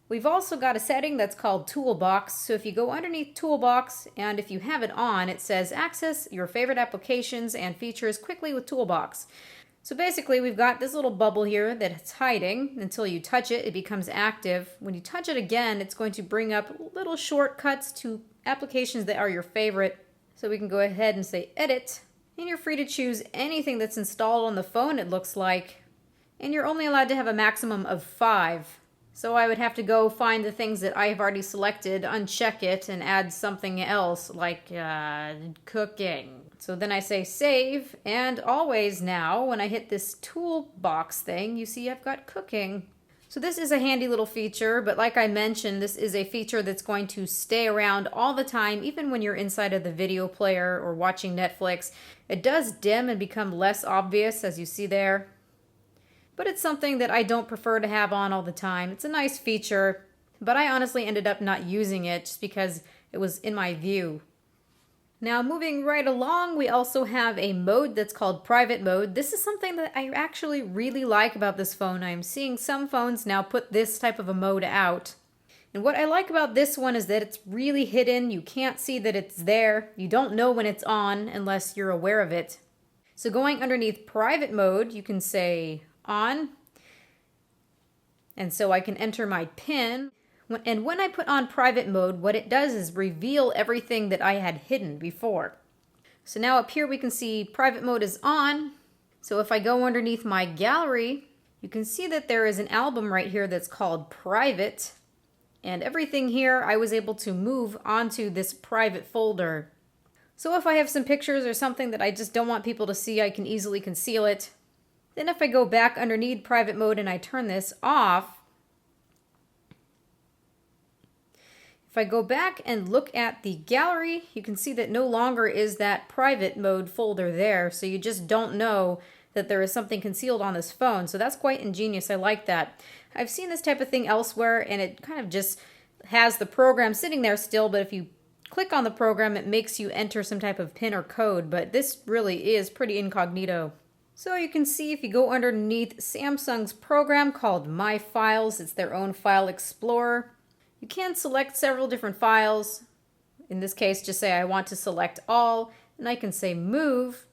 We've also got a setting that's called Toolbox. So if you go underneath Toolbox, and if you have it on, it says access your favorite applications and features quickly with Toolbox. So basically we've got this little bubble here that's hiding. Until you touch it, it becomes active. When you touch it again, it's going to bring up little shortcuts to applications that are your favorite. So we can go ahead and say edit, and you're free to choose anything that's installed on the phone, it looks like. And you're only allowed to have a maximum of 5. So I would have to go find the things that I have already selected, uncheck it, and add something else like cooking. So then I say save, and always now when I hit this toolbox thing, you see I've got cooking. So this is a handy little feature, but like I mentioned, this is a feature that's going to stay around all the time, even when you're inside of the video player or watching Netflix. It does dim and become less obvious, as you see there. But it's something that I don't prefer to have on all the time. It's a nice feature. but I honestly ended up not using it just because it was in my view. Now moving right along, we also have a mode that's called private mode. This is something that I actually really like about this phone. I'm seeing some phones now put this type of a mode out. And what I like about this one is that it's really hidden. You can't see that it's there. You don't know when it's on unless you're aware of it. So going underneath private mode, you can say on. And so I can enter my PIN. And when I put on private mode, what it does is reveal everything that I had hidden before. So now up here we can see private mode is on. So if I go underneath my gallery, you can see that there is an album right here that's called private. And everything here I was able to move onto this private folder. So if I have some pictures or something that I just don't want people to see, I can easily conceal it. Then if I go back underneath private mode and I turn this off, if I go back and look at the gallery, you can see that no longer is that private mode folder there, so you just don't know that there is something concealed on this phone. So that's quite ingenious. I like that. I've seen this type of thing elsewhere, and it kind of just has the program sitting there still, but if you click on the program, it makes you enter some type of PIN or code, but this really is pretty incognito. So you can see if you go underneath Samsung's program called My Files, it's their own file explorer. You can select several different files. In this case, just say I want to select all, and I can say move,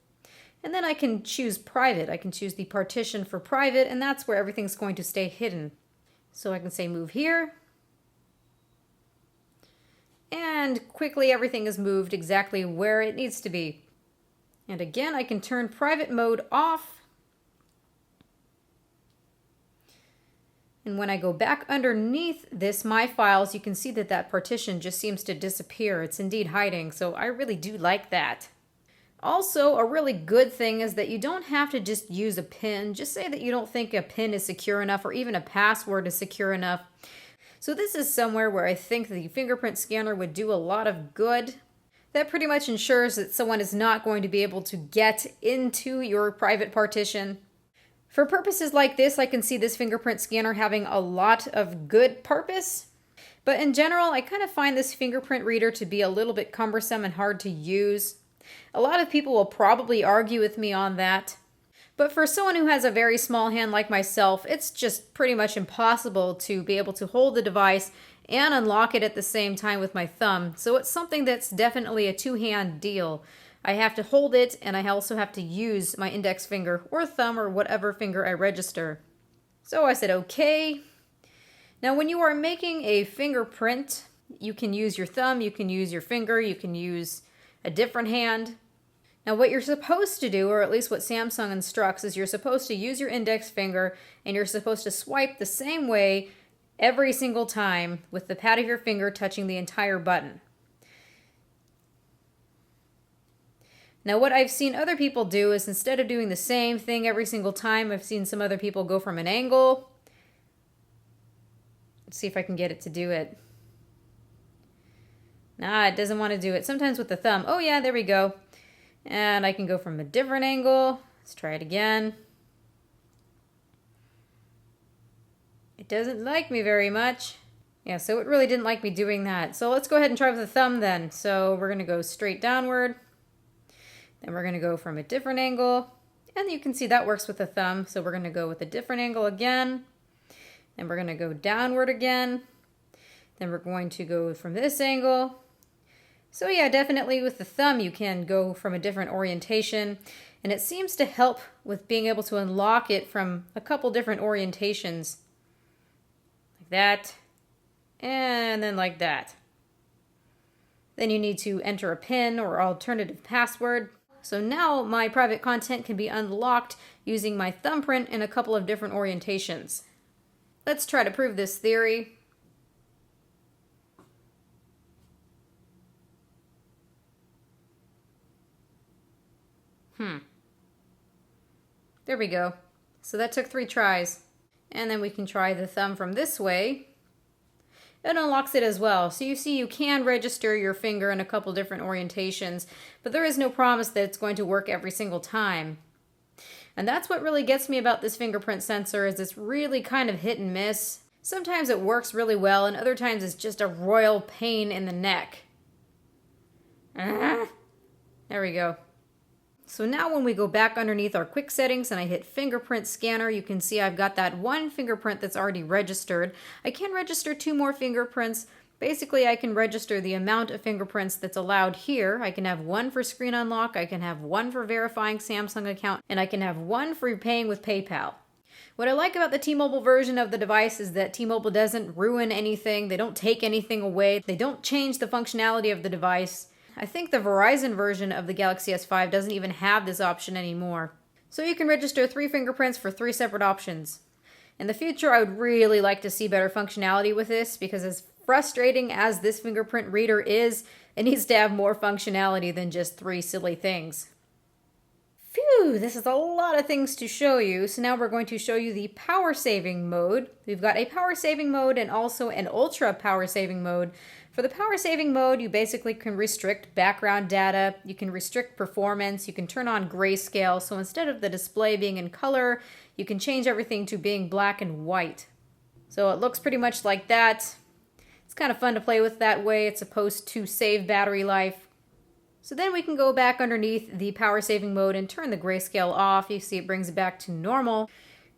and then I can choose private. I can choose the partition for private, and that's where everything's going to stay hidden. So I can say move here, and quickly everything is moved exactly where it needs to be. And again, I can turn private mode off. And when I go back underneath this My Files, you can see that that partition just seems to disappear. It's indeed hiding, so I really do like that. Also, a really good thing is that you don't have to just use a PIN. Just say that you don't think a PIN is secure enough or even a password is secure enough. So this is somewhere where I think the fingerprint scanner would do a lot of good. That pretty much ensures that someone is not going to be able to get into your private partition. For purposes like this, I can see this fingerprint scanner having a lot of good purpose. But in general, I kind of find this fingerprint reader to be a little bit cumbersome and hard to use. A lot of people will probably argue with me on that. But for someone who has a very small hand like myself, it's just pretty much impossible to be able to hold the device and unlock it at the same time with my thumb. So it's something that's definitely a two-hand deal. I have to hold it, and I also have to use my index finger or thumb or whatever finger I register. So I said okay. Now when you are making a fingerprint, you can use your thumb, you can use your finger, you can use a different hand. Now what you're supposed to do, or at least what Samsung instructs, is you're supposed to use your index finger and you're supposed to swipe the same way every single time with the pad of your finger touching the entire button. Now what I've seen other people do is instead of doing the same thing every single time, I've seen some other people go from an angle. Let's see if I can get it to do it. Nah, it doesn't want to do it. Sometimes with the thumb. Oh yeah, there we go. And I can go from a different angle. Let's try it again. It doesn't like me very much. Yeah, so it really didn't like me doing that. So let's go ahead and try with the thumb then. So we're going to go straight downward. Then we're going to go from a different angle. And you can see that works with the thumb. So we're going to go with a different angle again. Then we're going to go downward again. Then we're going to go from this angle. So yeah, definitely with the thumb you can go from a different orientation. And it seems to help with being able to unlock it from a couple different orientations. Like that. And then like that. Then you need to enter a PIN or alternative password. So now my private content can be unlocked using my thumbprint in a couple of different orientations. Let's try to prove this theory. There we go. So that took 3 tries. And then we can try the thumb from this way. It unlocks it as well. So you see you can register your finger in a couple different orientations, but there is no promise that it's going to work every single time. And that's what really gets me about this fingerprint sensor is it's really kind of hit and miss. Sometimes it works really well, and other times it's just a royal pain in the neck. There we go. So now when we go back underneath our quick settings and I hit fingerprint scanner, you can see I've got that one fingerprint that's already registered. I can register 2 more fingerprints. Basically, I can register the amount of fingerprints that's allowed here. I can have 1 for screen unlock, I can have 1 for verifying Samsung account, and I can have 1 for paying with PayPal. What I like about the T-Mobile version of the device is that T-Mobile doesn't ruin anything, they don't take anything away, they don't change the functionality of the device. I think the Verizon version of the Galaxy S5 doesn't even have this option anymore. So you can register 3 fingerprints for 3 separate options. In the future, I would really like to see better functionality with this, because as frustrating as this fingerprint reader is, it needs to have more functionality than just 3 silly things. Phew, this is a lot of things to show you. So now we're going to show you the power saving mode. We've got a power saving mode and also an ultra power saving mode. For the power saving mode, you basically can restrict background data, you can restrict performance, you can turn on grayscale. So instead of the display being in color, you can change everything to being black and white. So it looks pretty much like that. It's kind of fun to play with that way. It's supposed to save battery life. So then we can go back underneath the power saving mode and turn the grayscale off. You see it brings it back to normal.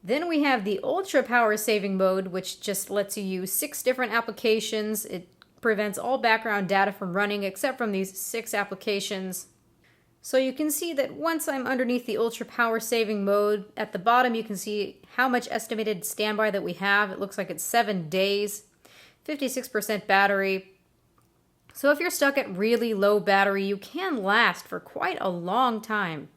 Then we have the ultra power saving mode, which just lets you use 6 different applications. It prevents all background data from running except from these 6 applications. So you can see that once I'm underneath the ultra power saving mode, at the bottom you can see how much estimated standby that we have. It looks like it's 7 days, 56% battery. So if you're stuck at really low battery, you can last for quite a long time.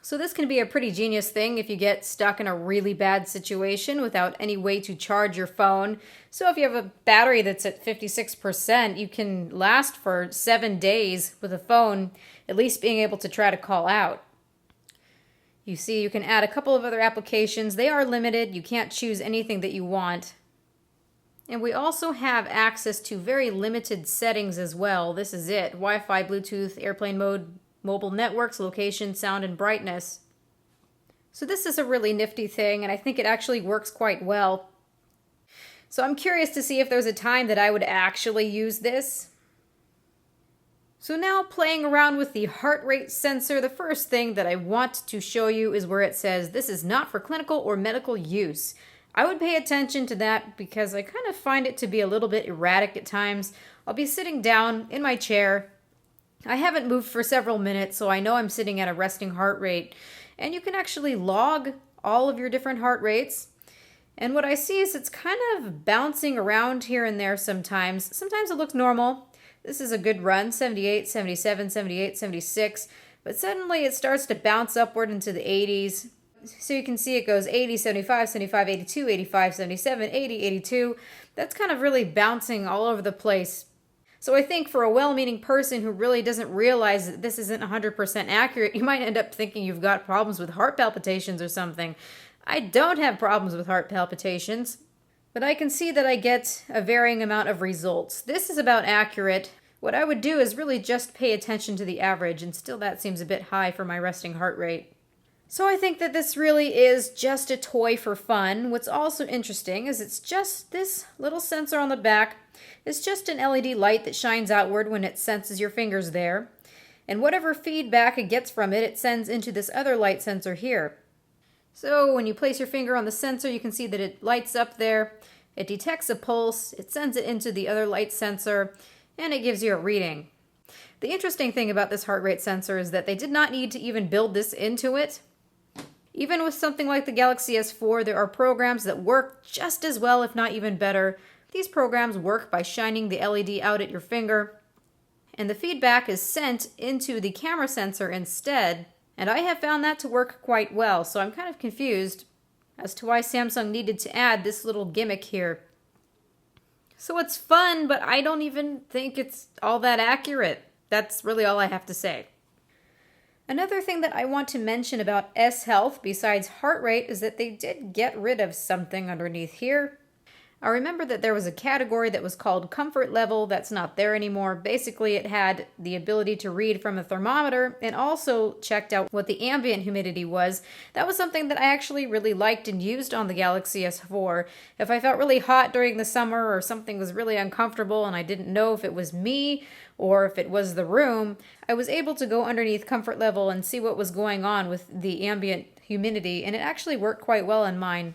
So this can be a pretty genius thing if you get stuck in a really bad situation without any way to charge your phone. So if you have a battery that's at 56%, you can last for 7 days with a phone, at least being able to try to call out. You see, you can add a couple of other applications. They are limited. You can't choose anything that you want. And we also have access to very limited settings as well. This is it: Wi-Fi, Bluetooth, airplane mode, mobile networks, location, sound, and brightness. So this is a really nifty thing, and I think it actually works quite well. So I'm curious to see if there's a time that I would actually use this. So now, playing around with the heart rate sensor, the first thing that I want to show you is where it says this is not for clinical or medical use. I would pay attention to that because I kind of find it to be a little bit erratic at times. I'll be sitting down in my chair. I haven't moved for several minutes, so I know I'm sitting at a resting heart rate. And you can actually log all of your different heart rates. And what I see is it's kind of bouncing around here and there sometimes. Sometimes it looks normal. This is a good run, 78, 77, 78, 76. But suddenly it starts to bounce upward into the 80s. So you can see it goes 80, 75, 75, 82, 85, 77, 80, 82. That's kind of really bouncing all over the place. So I think for a well-meaning person who really doesn't realize that this isn't 100% accurate, you might end up thinking you've got problems with heart palpitations or something. I don't have problems with heart palpitations, but I can see that I get a varying amount of results. This is about accurate. What I would do is really just pay attention to the average, and still that seems a bit high for my resting heart rate. So I think that this really is just a toy for fun. What's also interesting is it's just this little sensor on the back. It's just an LED light that shines outward when it senses your fingers there. And whatever feedback it gets from it, it sends into this other light sensor here. So when you place your finger on the sensor, you can see that it lights up there. It detects a pulse, it sends it into the other light sensor, and it gives you a reading. The interesting thing about this heart rate sensor is that they did not need to even build this into it. Even with something like the Galaxy S4, there are programs that work just as well, if not even better. These programs work by shining the LED out at your finger, and the feedback is sent into the camera sensor instead. And I have found that to work quite well, so I'm kind of confused as to why Samsung needed to add this little gimmick here. So it's fun, but I don't even think it's all that accurate. That's really all I have to say. Another thing that I want to mention about S Health besides heart rate is that they did get rid of something underneath here. I remember that there was a category that was called comfort level that's not there anymore. Basically, it had the ability to read from a thermometer and also checked out what the ambient humidity was. That was something that I actually really liked and used on the Galaxy S4. If I felt really hot during the summer or something was really uncomfortable and I didn't know if it was me or if it was the room, I was able to go underneath comfort level and see what was going on with the ambient humidity, and it actually worked quite well on mine.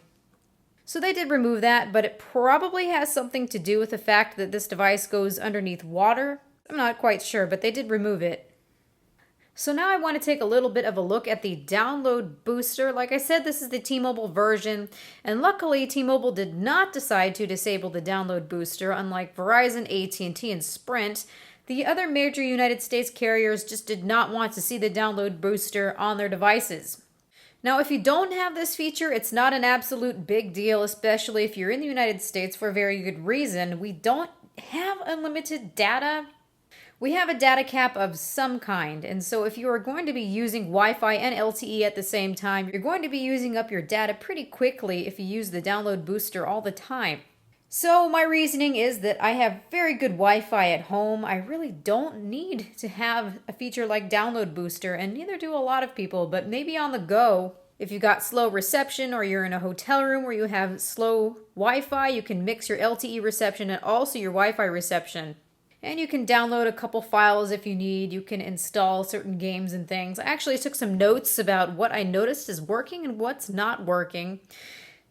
So they did remove that, but it probably has something to do with the fact that this device goes underneath water. I'm not quite sure, but they did remove it. So now I want to take a little bit of a look at the download booster. Like I said, this is the T-Mobile version, and luckily T-Mobile did not decide to disable the download booster, unlike Verizon, AT&T, and Sprint. The other major United States carriers just did not want to see the download booster on their devices. Now, if you don't have this feature, it's not an absolute big deal, especially if you're in the United States for a very good reason. We don't have unlimited data. We have a data cap of some kind, and so if you are going to be using Wi-Fi and LTE at the same time, you're going to be using up your data pretty quickly if you use the download booster all the time. So my reasoning is that I have very good Wi-Fi at home. I really don't need to have a feature like Download Booster, and neither do a lot of people, but maybe on the go, if you got slow reception or you're in a hotel room where you have slow Wi-Fi, you can mix your LTE reception and also your Wi-Fi reception. And you can download a couple files if you need. You can install certain games and things. I actually took some notes about what I noticed is working and what's not working.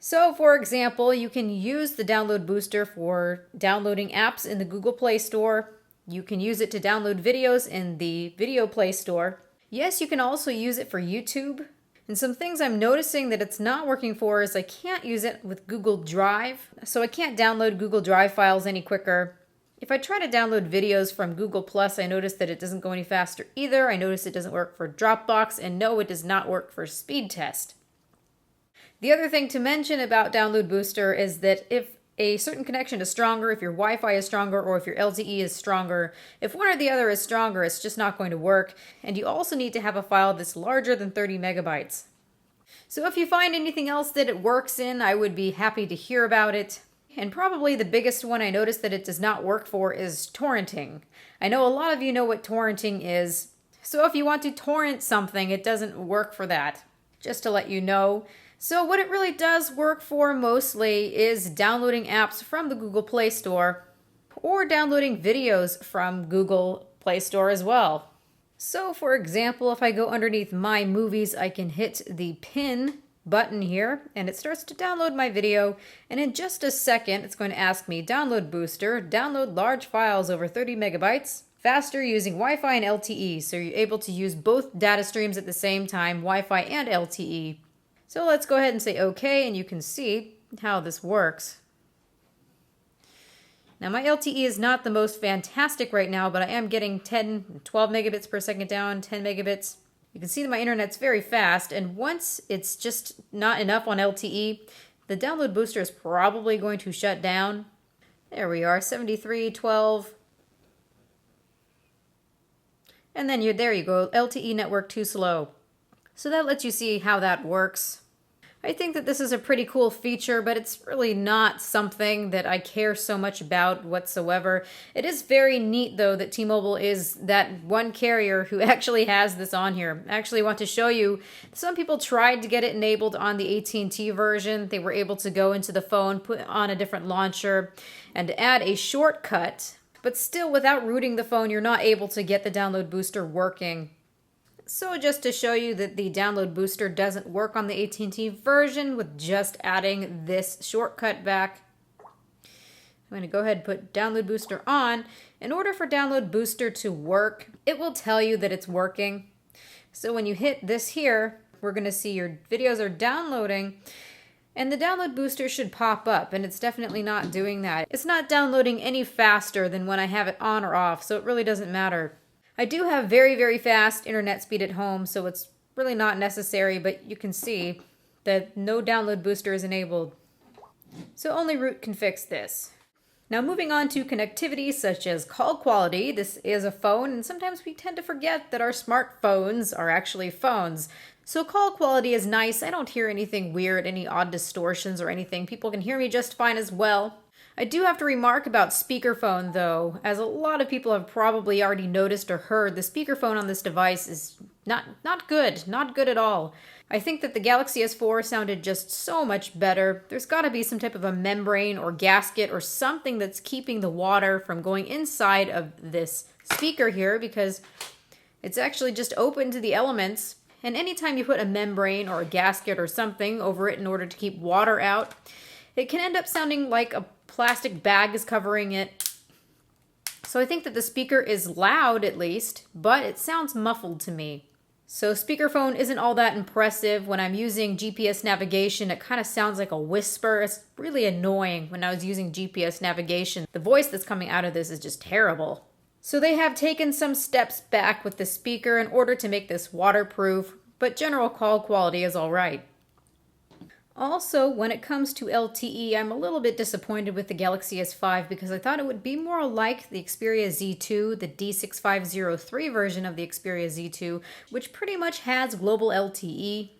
So, for example, you can use the download booster for downloading apps in the Google Play Store. You can use it to download videos in the Video Play Store. Yes, you can also use it for YouTube. And some things I'm noticing that it's not working for is I can't use it with Google Drive. So I can't download Google Drive files any quicker. If I try to download videos from Google Plus, I notice that it doesn't go any faster either. I notice it doesn't work for Dropbox, and no, it does not work for Speed Test. The other thing to mention about Download Booster is that if a certain connection is stronger, if your Wi-Fi is stronger, or if your LTE is stronger, if one or the other is stronger, it's just not going to work. And you also need to have a file that's larger than 30 megabytes. So if you find anything else that it works in, I would be happy to hear about it. And probably the biggest one I noticed that it does not work for is torrenting. I know a lot of you know what torrenting is. So if you want to torrent something, it doesn't work for that. Just to let you know. So what it really does work for mostly is downloading apps from the Google Play Store or downloading videos from Google Play Store as well. So for example, if I go underneath My Movies, I can hit the pin button here and it starts to download my video, and in just a second it's going to ask me Download Booster, download large files over 30 megabytes, faster using Wi-Fi and LTE, so you're able to use both data streams at the same time, Wi-Fi and LTE. So let's go ahead and say OK, and you can see how this works. Now my LTE is not the most fantastic right now, but I am getting 12 megabits per second down, 10 megabits. You can see that my internet's very fast, and once it's just not enough on LTE, the download booster is probably going to shut down. There we are, 73, 12. And then there you go, LTE network too slow. So that lets you see how that works. I think that this is a pretty cool feature, but it's really not something that I care so much about whatsoever. It is very neat, though, that T-Mobile is that one carrier who actually has this on here. I actually want to show you, some people tried to get it enabled on the AT&T version. They were able to go into the phone, put on a different launcher, and add a shortcut. But still, without rooting the phone, you're not able to get the download booster working. So just to show you that the download booster doesn't work on the AT&T version with just adding this shortcut back, I'm going to go ahead and put download booster on. In order for download booster to work, it will tell you that it's working. So when you hit this here, we're going to see your videos are downloading, and the download booster should pop up, and it's definitely not doing that. It's not downloading any faster than when I have it on or off, so it really doesn't matter. I do have very, very fast internet speed at home, so it's really not necessary, but you can see that no download booster is enabled. So only root can fix this. Now moving on to connectivity such as call quality. This is a phone, and sometimes we tend to forget that our smartphones are actually phones. So call quality is nice. I don't hear anything weird, any odd distortions or anything. People can hear me just fine as well. I do have to remark about speakerphone though, as a lot of people have probably already noticed or heard, the speakerphone on this device is not good, not good at all. I think that the Galaxy S4 sounded just so much better. There's got to be some type of a membrane or gasket or something that's keeping the water from going inside of this speaker here, because it's actually just open to the elements. And anytime you put a membrane or a gasket or something over it in order to keep water out, it can end up sounding like a plastic bag is covering it. So I think that the speaker is loud at least, but it sounds muffled to me. So speakerphone isn't all that impressive. When I'm using GPS navigation, it kind of sounds like a whisper. It's really annoying when I was using GPS navigation. The voice that's coming out of this is just terrible. So they have taken some steps back with the speaker in order to make this waterproof, but general call quality is all right. Also, when it comes to LTE, I'm a little bit disappointed with the Galaxy S5 because I thought it would be more like the Xperia Z2, the D6503 version of the Xperia Z2, which pretty much has global LTE.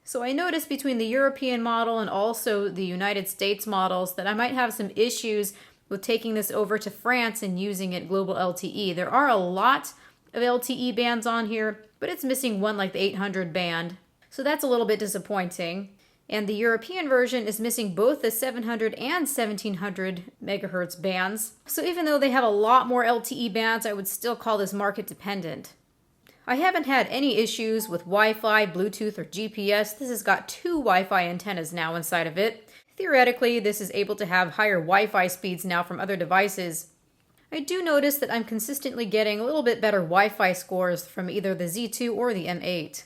So I noticed between the European model and also the United States models that I might have some issues with taking this over to France and using it global LTE. There are a lot of LTE bands on here, but it's missing one like the 800 band. So that's a little bit disappointing. And the European version is missing both the 700 and 1700 megahertz bands. So even though they have a lot more LTE bands, I would still call this market dependent. I haven't had any issues with Wi-Fi, Bluetooth, or GPS. This has got 2 Wi-Fi antennas now inside of it. Theoretically, this is able to have higher Wi-Fi speeds now from other devices. I do notice that I'm consistently getting a little bit better Wi-Fi scores from either the Z2 or the M8.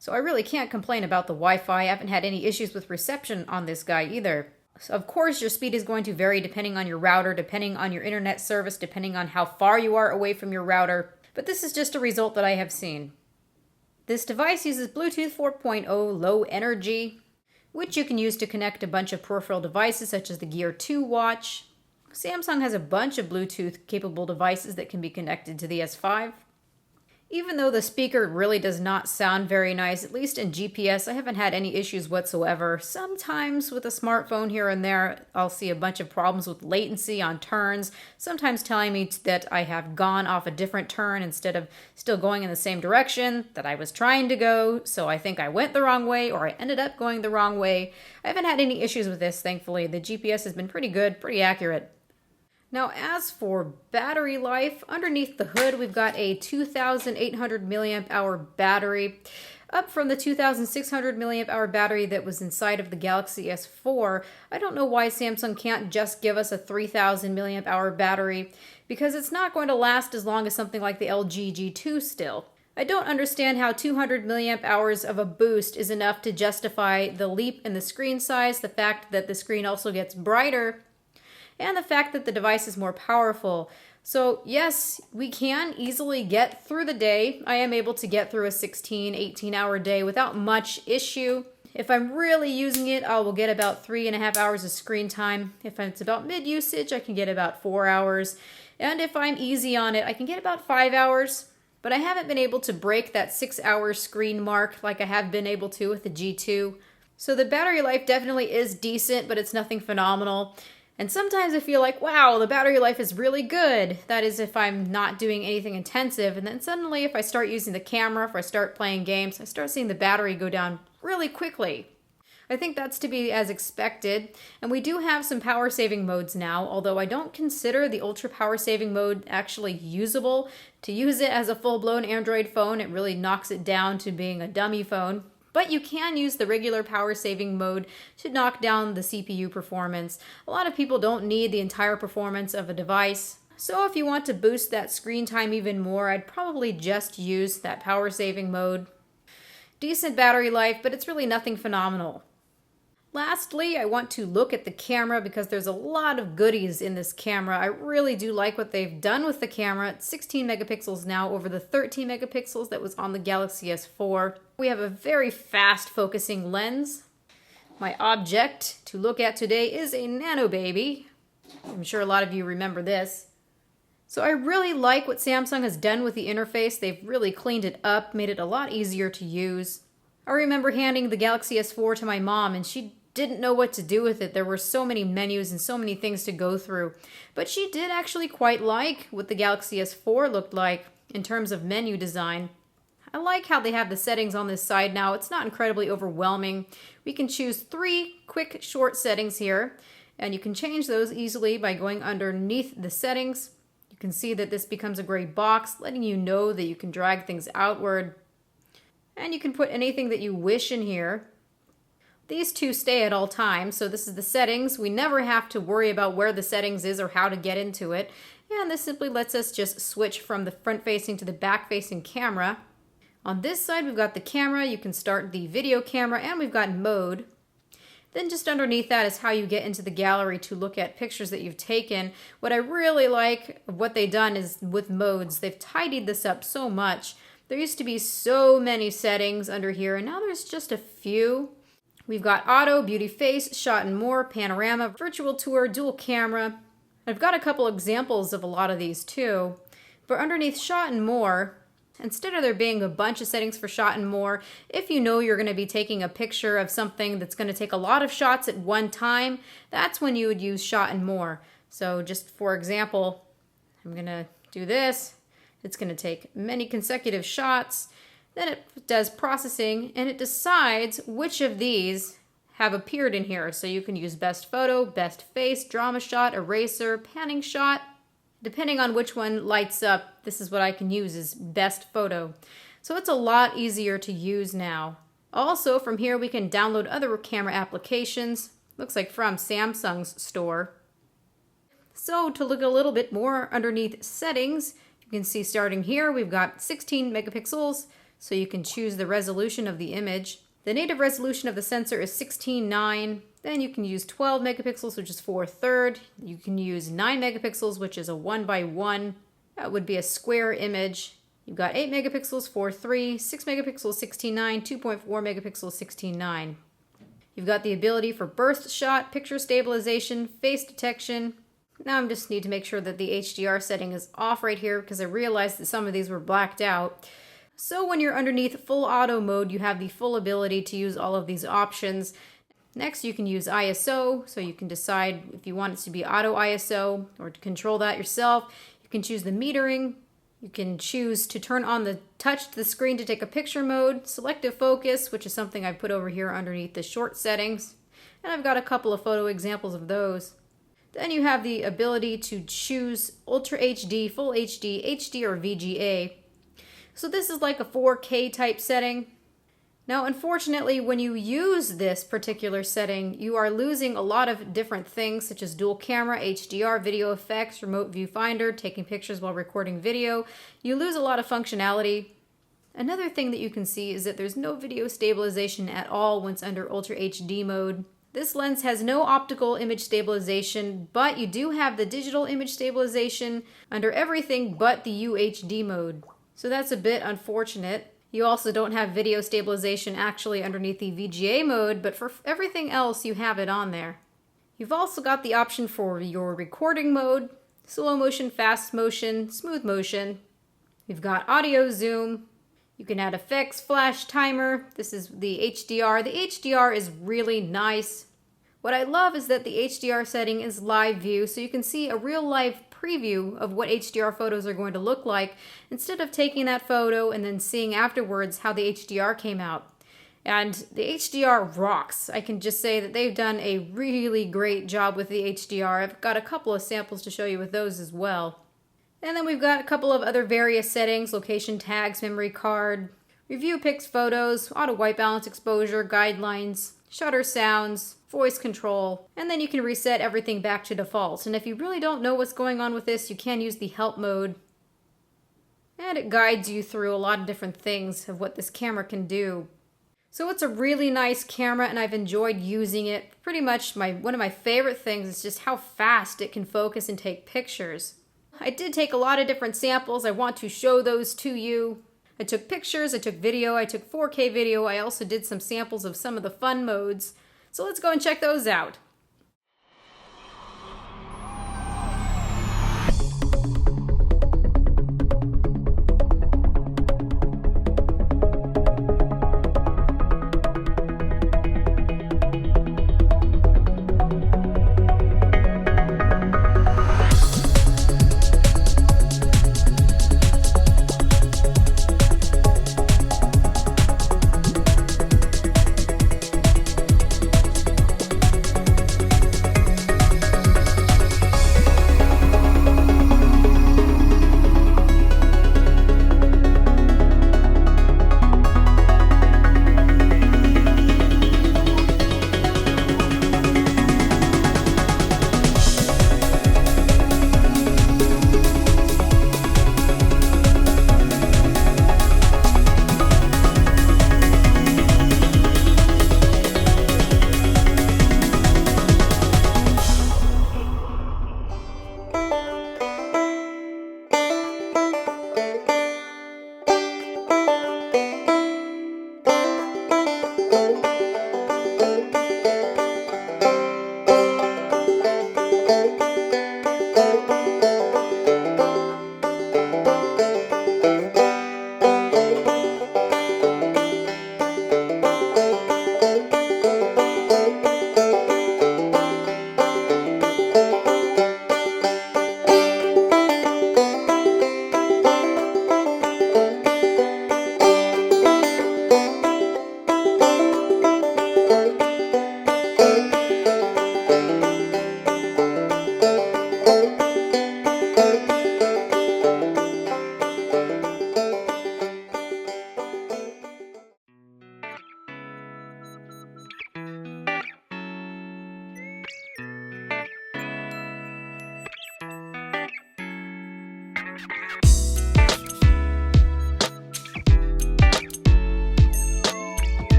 So I really can't complain about the Wi-Fi. I haven't had any issues with reception on this guy either. So of course, your speed is going to vary depending on your router, depending on your internet service, depending on how far you are away from your router. But this is just a result that I have seen. This device uses Bluetooth 4.0 low energy, which you can use to connect a bunch of peripheral devices such as the Gear 2 watch. Samsung has a bunch of Bluetooth-capable devices that can be connected to the S5. Even though the speaker really does not sound very nice, at least in GPS, I haven't had any issues whatsoever. Sometimes with a smartphone here and there, I'll see a bunch of problems with latency on turns, sometimes telling me that I have gone off a different turn instead of still going in the same direction that I was trying to go, so I think I went the wrong way or I ended up going the wrong way. I haven't had any issues with this, thankfully. The GPS has been pretty good, pretty accurate. Now, as for battery life, underneath the hood, we've got a 2,800 milliamp hour battery, up from the 2,600 milliamp hour battery that was inside of the Galaxy S4. I don't know why Samsung can't just give us a 3,000 milliamp hour battery, because it's not going to last as long as something like the LG G2 still. I don't understand how 200 milliamp hours of a boost is enough to justify the leap in the screen size, the fact that the screen also gets brighter, and the fact that the device is more powerful. So yes, we can easily get through the day. I am able to get through a 16, 18-hour day without much issue. If I'm really using it, I will get about 3.5 hours of screen time. If it's about mid-usage, I can get about 4 hours. And if I'm easy on it, I can get about 5 hours. But I haven't been able to break that 6-hour screen mark like I have been able to with the G2. So the battery life definitely is decent, but it's nothing phenomenal. And sometimes I feel like, wow, the battery life is really good. That is if I'm not doing anything intensive. And then suddenly if I start using the camera, if I start playing games, I start seeing the battery go down really quickly. I think that's to be as expected. And we do have some power saving modes now, although I don't consider the ultra power saving mode actually usable. To use it as a full-blown Android phone, it really knocks it down to being a dummy phone. But you can use the regular power saving mode to knock down the CPU performance. A lot of people don't need the entire performance of a device. So if you want to boost that screen time even more, I'd probably just use that power saving mode. Decent battery life, but it's really nothing phenomenal. Lastly, I want to look at the camera because there's a lot of goodies in this camera. I really do like what they've done with the camera. It's 16 megapixels now over the 13 megapixels that was on the Galaxy S4. We have a very fast focusing lens. My object to look at today is a nano baby. I'm sure a lot of you remember this. So I really like what Samsung has done with the interface. They've really cleaned it up, made it a lot easier to use. I remember handing the Galaxy S4 to my mom and she didn't know what to do with it. There were so many menus and so many things to go through. But she did actually quite like what the Galaxy S4 looked like in terms of menu design. I like how they have the settings on this side now. It's not incredibly overwhelming. We can choose 3 quick short settings here, and you can change those easily by going underneath the settings. You can see that this becomes a gray box, letting you know that you can drag things outward. And you can put anything that you wish in here. These 2 stay at all times, so this is the settings. We never have to worry about where the settings is or how to get into it. And this simply lets us just switch from the front-facing to the back-facing camera. On this side, we've got the camera. You can start the video camera, and we've got mode. Then just underneath that is how you get into the gallery to look at pictures that you've taken. What I really like of what they've done is with modes, they've tidied this up so much. There used to be so many settings under here, and now there's just a few. We've got auto, beauty face, shot and more, panorama, virtual tour, dual camera. I've got a couple examples of a lot of these too. But underneath shot and more, instead of there being a bunch of settings for shot and more, if you know you're going to be taking a picture of something that's going to take a lot of shots at one time, that's when you would use shot and more. So just for example, I'm going to do this. It's going to take many consecutive shots. Then it does processing, and it decides which of these have appeared in here. So you can use best photo, best face, drama shot, eraser, panning shot. Depending on which one lights up, this is what I can use as best photo. So it's a lot easier to use now. Also, from here we can download other camera applications. Looks like from Samsung's store. So to look a little bit more underneath settings, you can see starting here we've got 16 megapixels, so you can choose the resolution of the image. The native resolution of the sensor is 16:9. Then you can use 12 megapixels, which is 4/3. You can use 9 megapixels, which is a 1:1. That would be a square image. You've got 8 megapixels, 4:3, 6 megapixels, 16:9, 2.4 megapixels, 16:9. You've got the ability for burst shot, picture stabilization, face detection. Now I just need to make sure that the HDR setting is off right here because I realized that some of these were blacked out. So when you're underneath full auto mode, you have the full ability to use all of these options. Next, you can use ISO, so you can decide if you want it to be auto ISO or to control that yourself. You can choose the metering. You can choose to turn on the touch to the screen to take a picture mode, selective focus, which is something I put over here underneath the short settings. And I've got a couple of photo examples of those. Then you have the ability to choose Ultra HD, Full HD, HD, or VGA. So this is like a 4K type setting. Now, unfortunately, when you use this particular setting, you are losing a lot of different things such as dual camera, HDR, video effects, remote viewfinder, taking pictures while recording video. You lose a lot of functionality. Another thing that you can see is that there's no video stabilization at all once under Ultra HD mode. This lens has no optical image stabilization, but you do have the digital image stabilization under everything but the UHD mode. So that's a bit unfortunate. You also don't have video stabilization actually underneath the VGA mode, but for everything else you have it on there. You've also got the option for your recording mode, slow motion, fast motion, smooth motion. You've got audio zoom. You can add effects, flash, timer. This is the HDR. The HDR is really nice. What I love is that the HDR setting is live view, so you can see a real live preview of what HDR photos are going to look like instead of taking that photo and then seeing afterwards how the HDR came out. And the HDR rocks. I can just say that they've done a really great job with the HDR. I've got a couple of samples to show you with those as well. And then we've got a couple of other various settings, location tags, memory card, review pics, photos, auto white balance exposure, guidelines, shutter sounds, voice control, and then you can reset everything back to default. And if you really don't know what's going on with this, you can use the help mode. And it guides you through a lot of different things of what this camera can do. So it's a really nice camera and I've enjoyed using it. Pretty much one of my favorite things is just how fast it can focus and take pictures. I did take a lot of different samples. I want to show those to you. I took pictures, I took video, I took 4K video. I also did some samples of some of the fun modes. So let's go and check those out.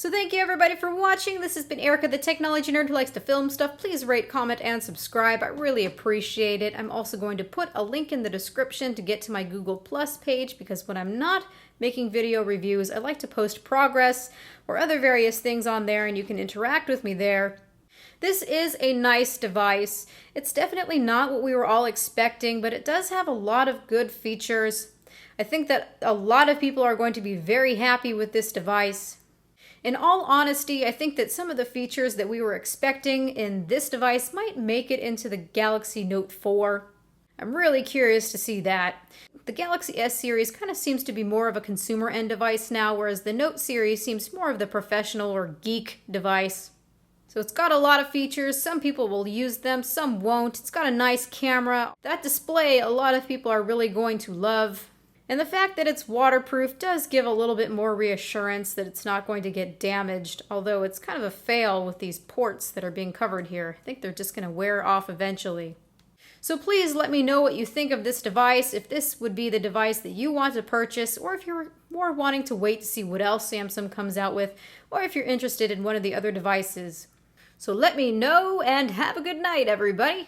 So thank you everybody for watching. This has been Erica, the technology nerd who likes to film stuff. Please rate, comment, and subscribe. I really appreciate it. I'm also going to put a link in the description to get to my Google Plus page, because when I'm not making video reviews, I like to post progress or other various things on there, and you can interact with me there. This is a nice device. It's definitely not what we were all expecting, but it does have a lot of good features. I think that a lot of people are going to be very happy with this device. In all honesty, I think that some of the features that we were expecting in this device might make it into the Galaxy Note 4. I'm really curious to see that. The Galaxy S series kind of seems to be more of a consumer end device now, whereas the Note series seems more of the professional or geek device. So it's got a lot of features. Some people will use them, some won't. It's got a nice camera. That display, a lot of people are really going to love. And the fact that it's waterproof does give a little bit more reassurance that it's not going to get damaged, although it's kind of a fail with these ports that are being covered here. I think they're just going to wear off eventually. So please let me know what you think of this device, if this would be the device that you want to purchase, or if you're more wanting to wait to see what else Samsung comes out with, or if you're interested in one of the other devices. So let me know, and have a good night, everybody.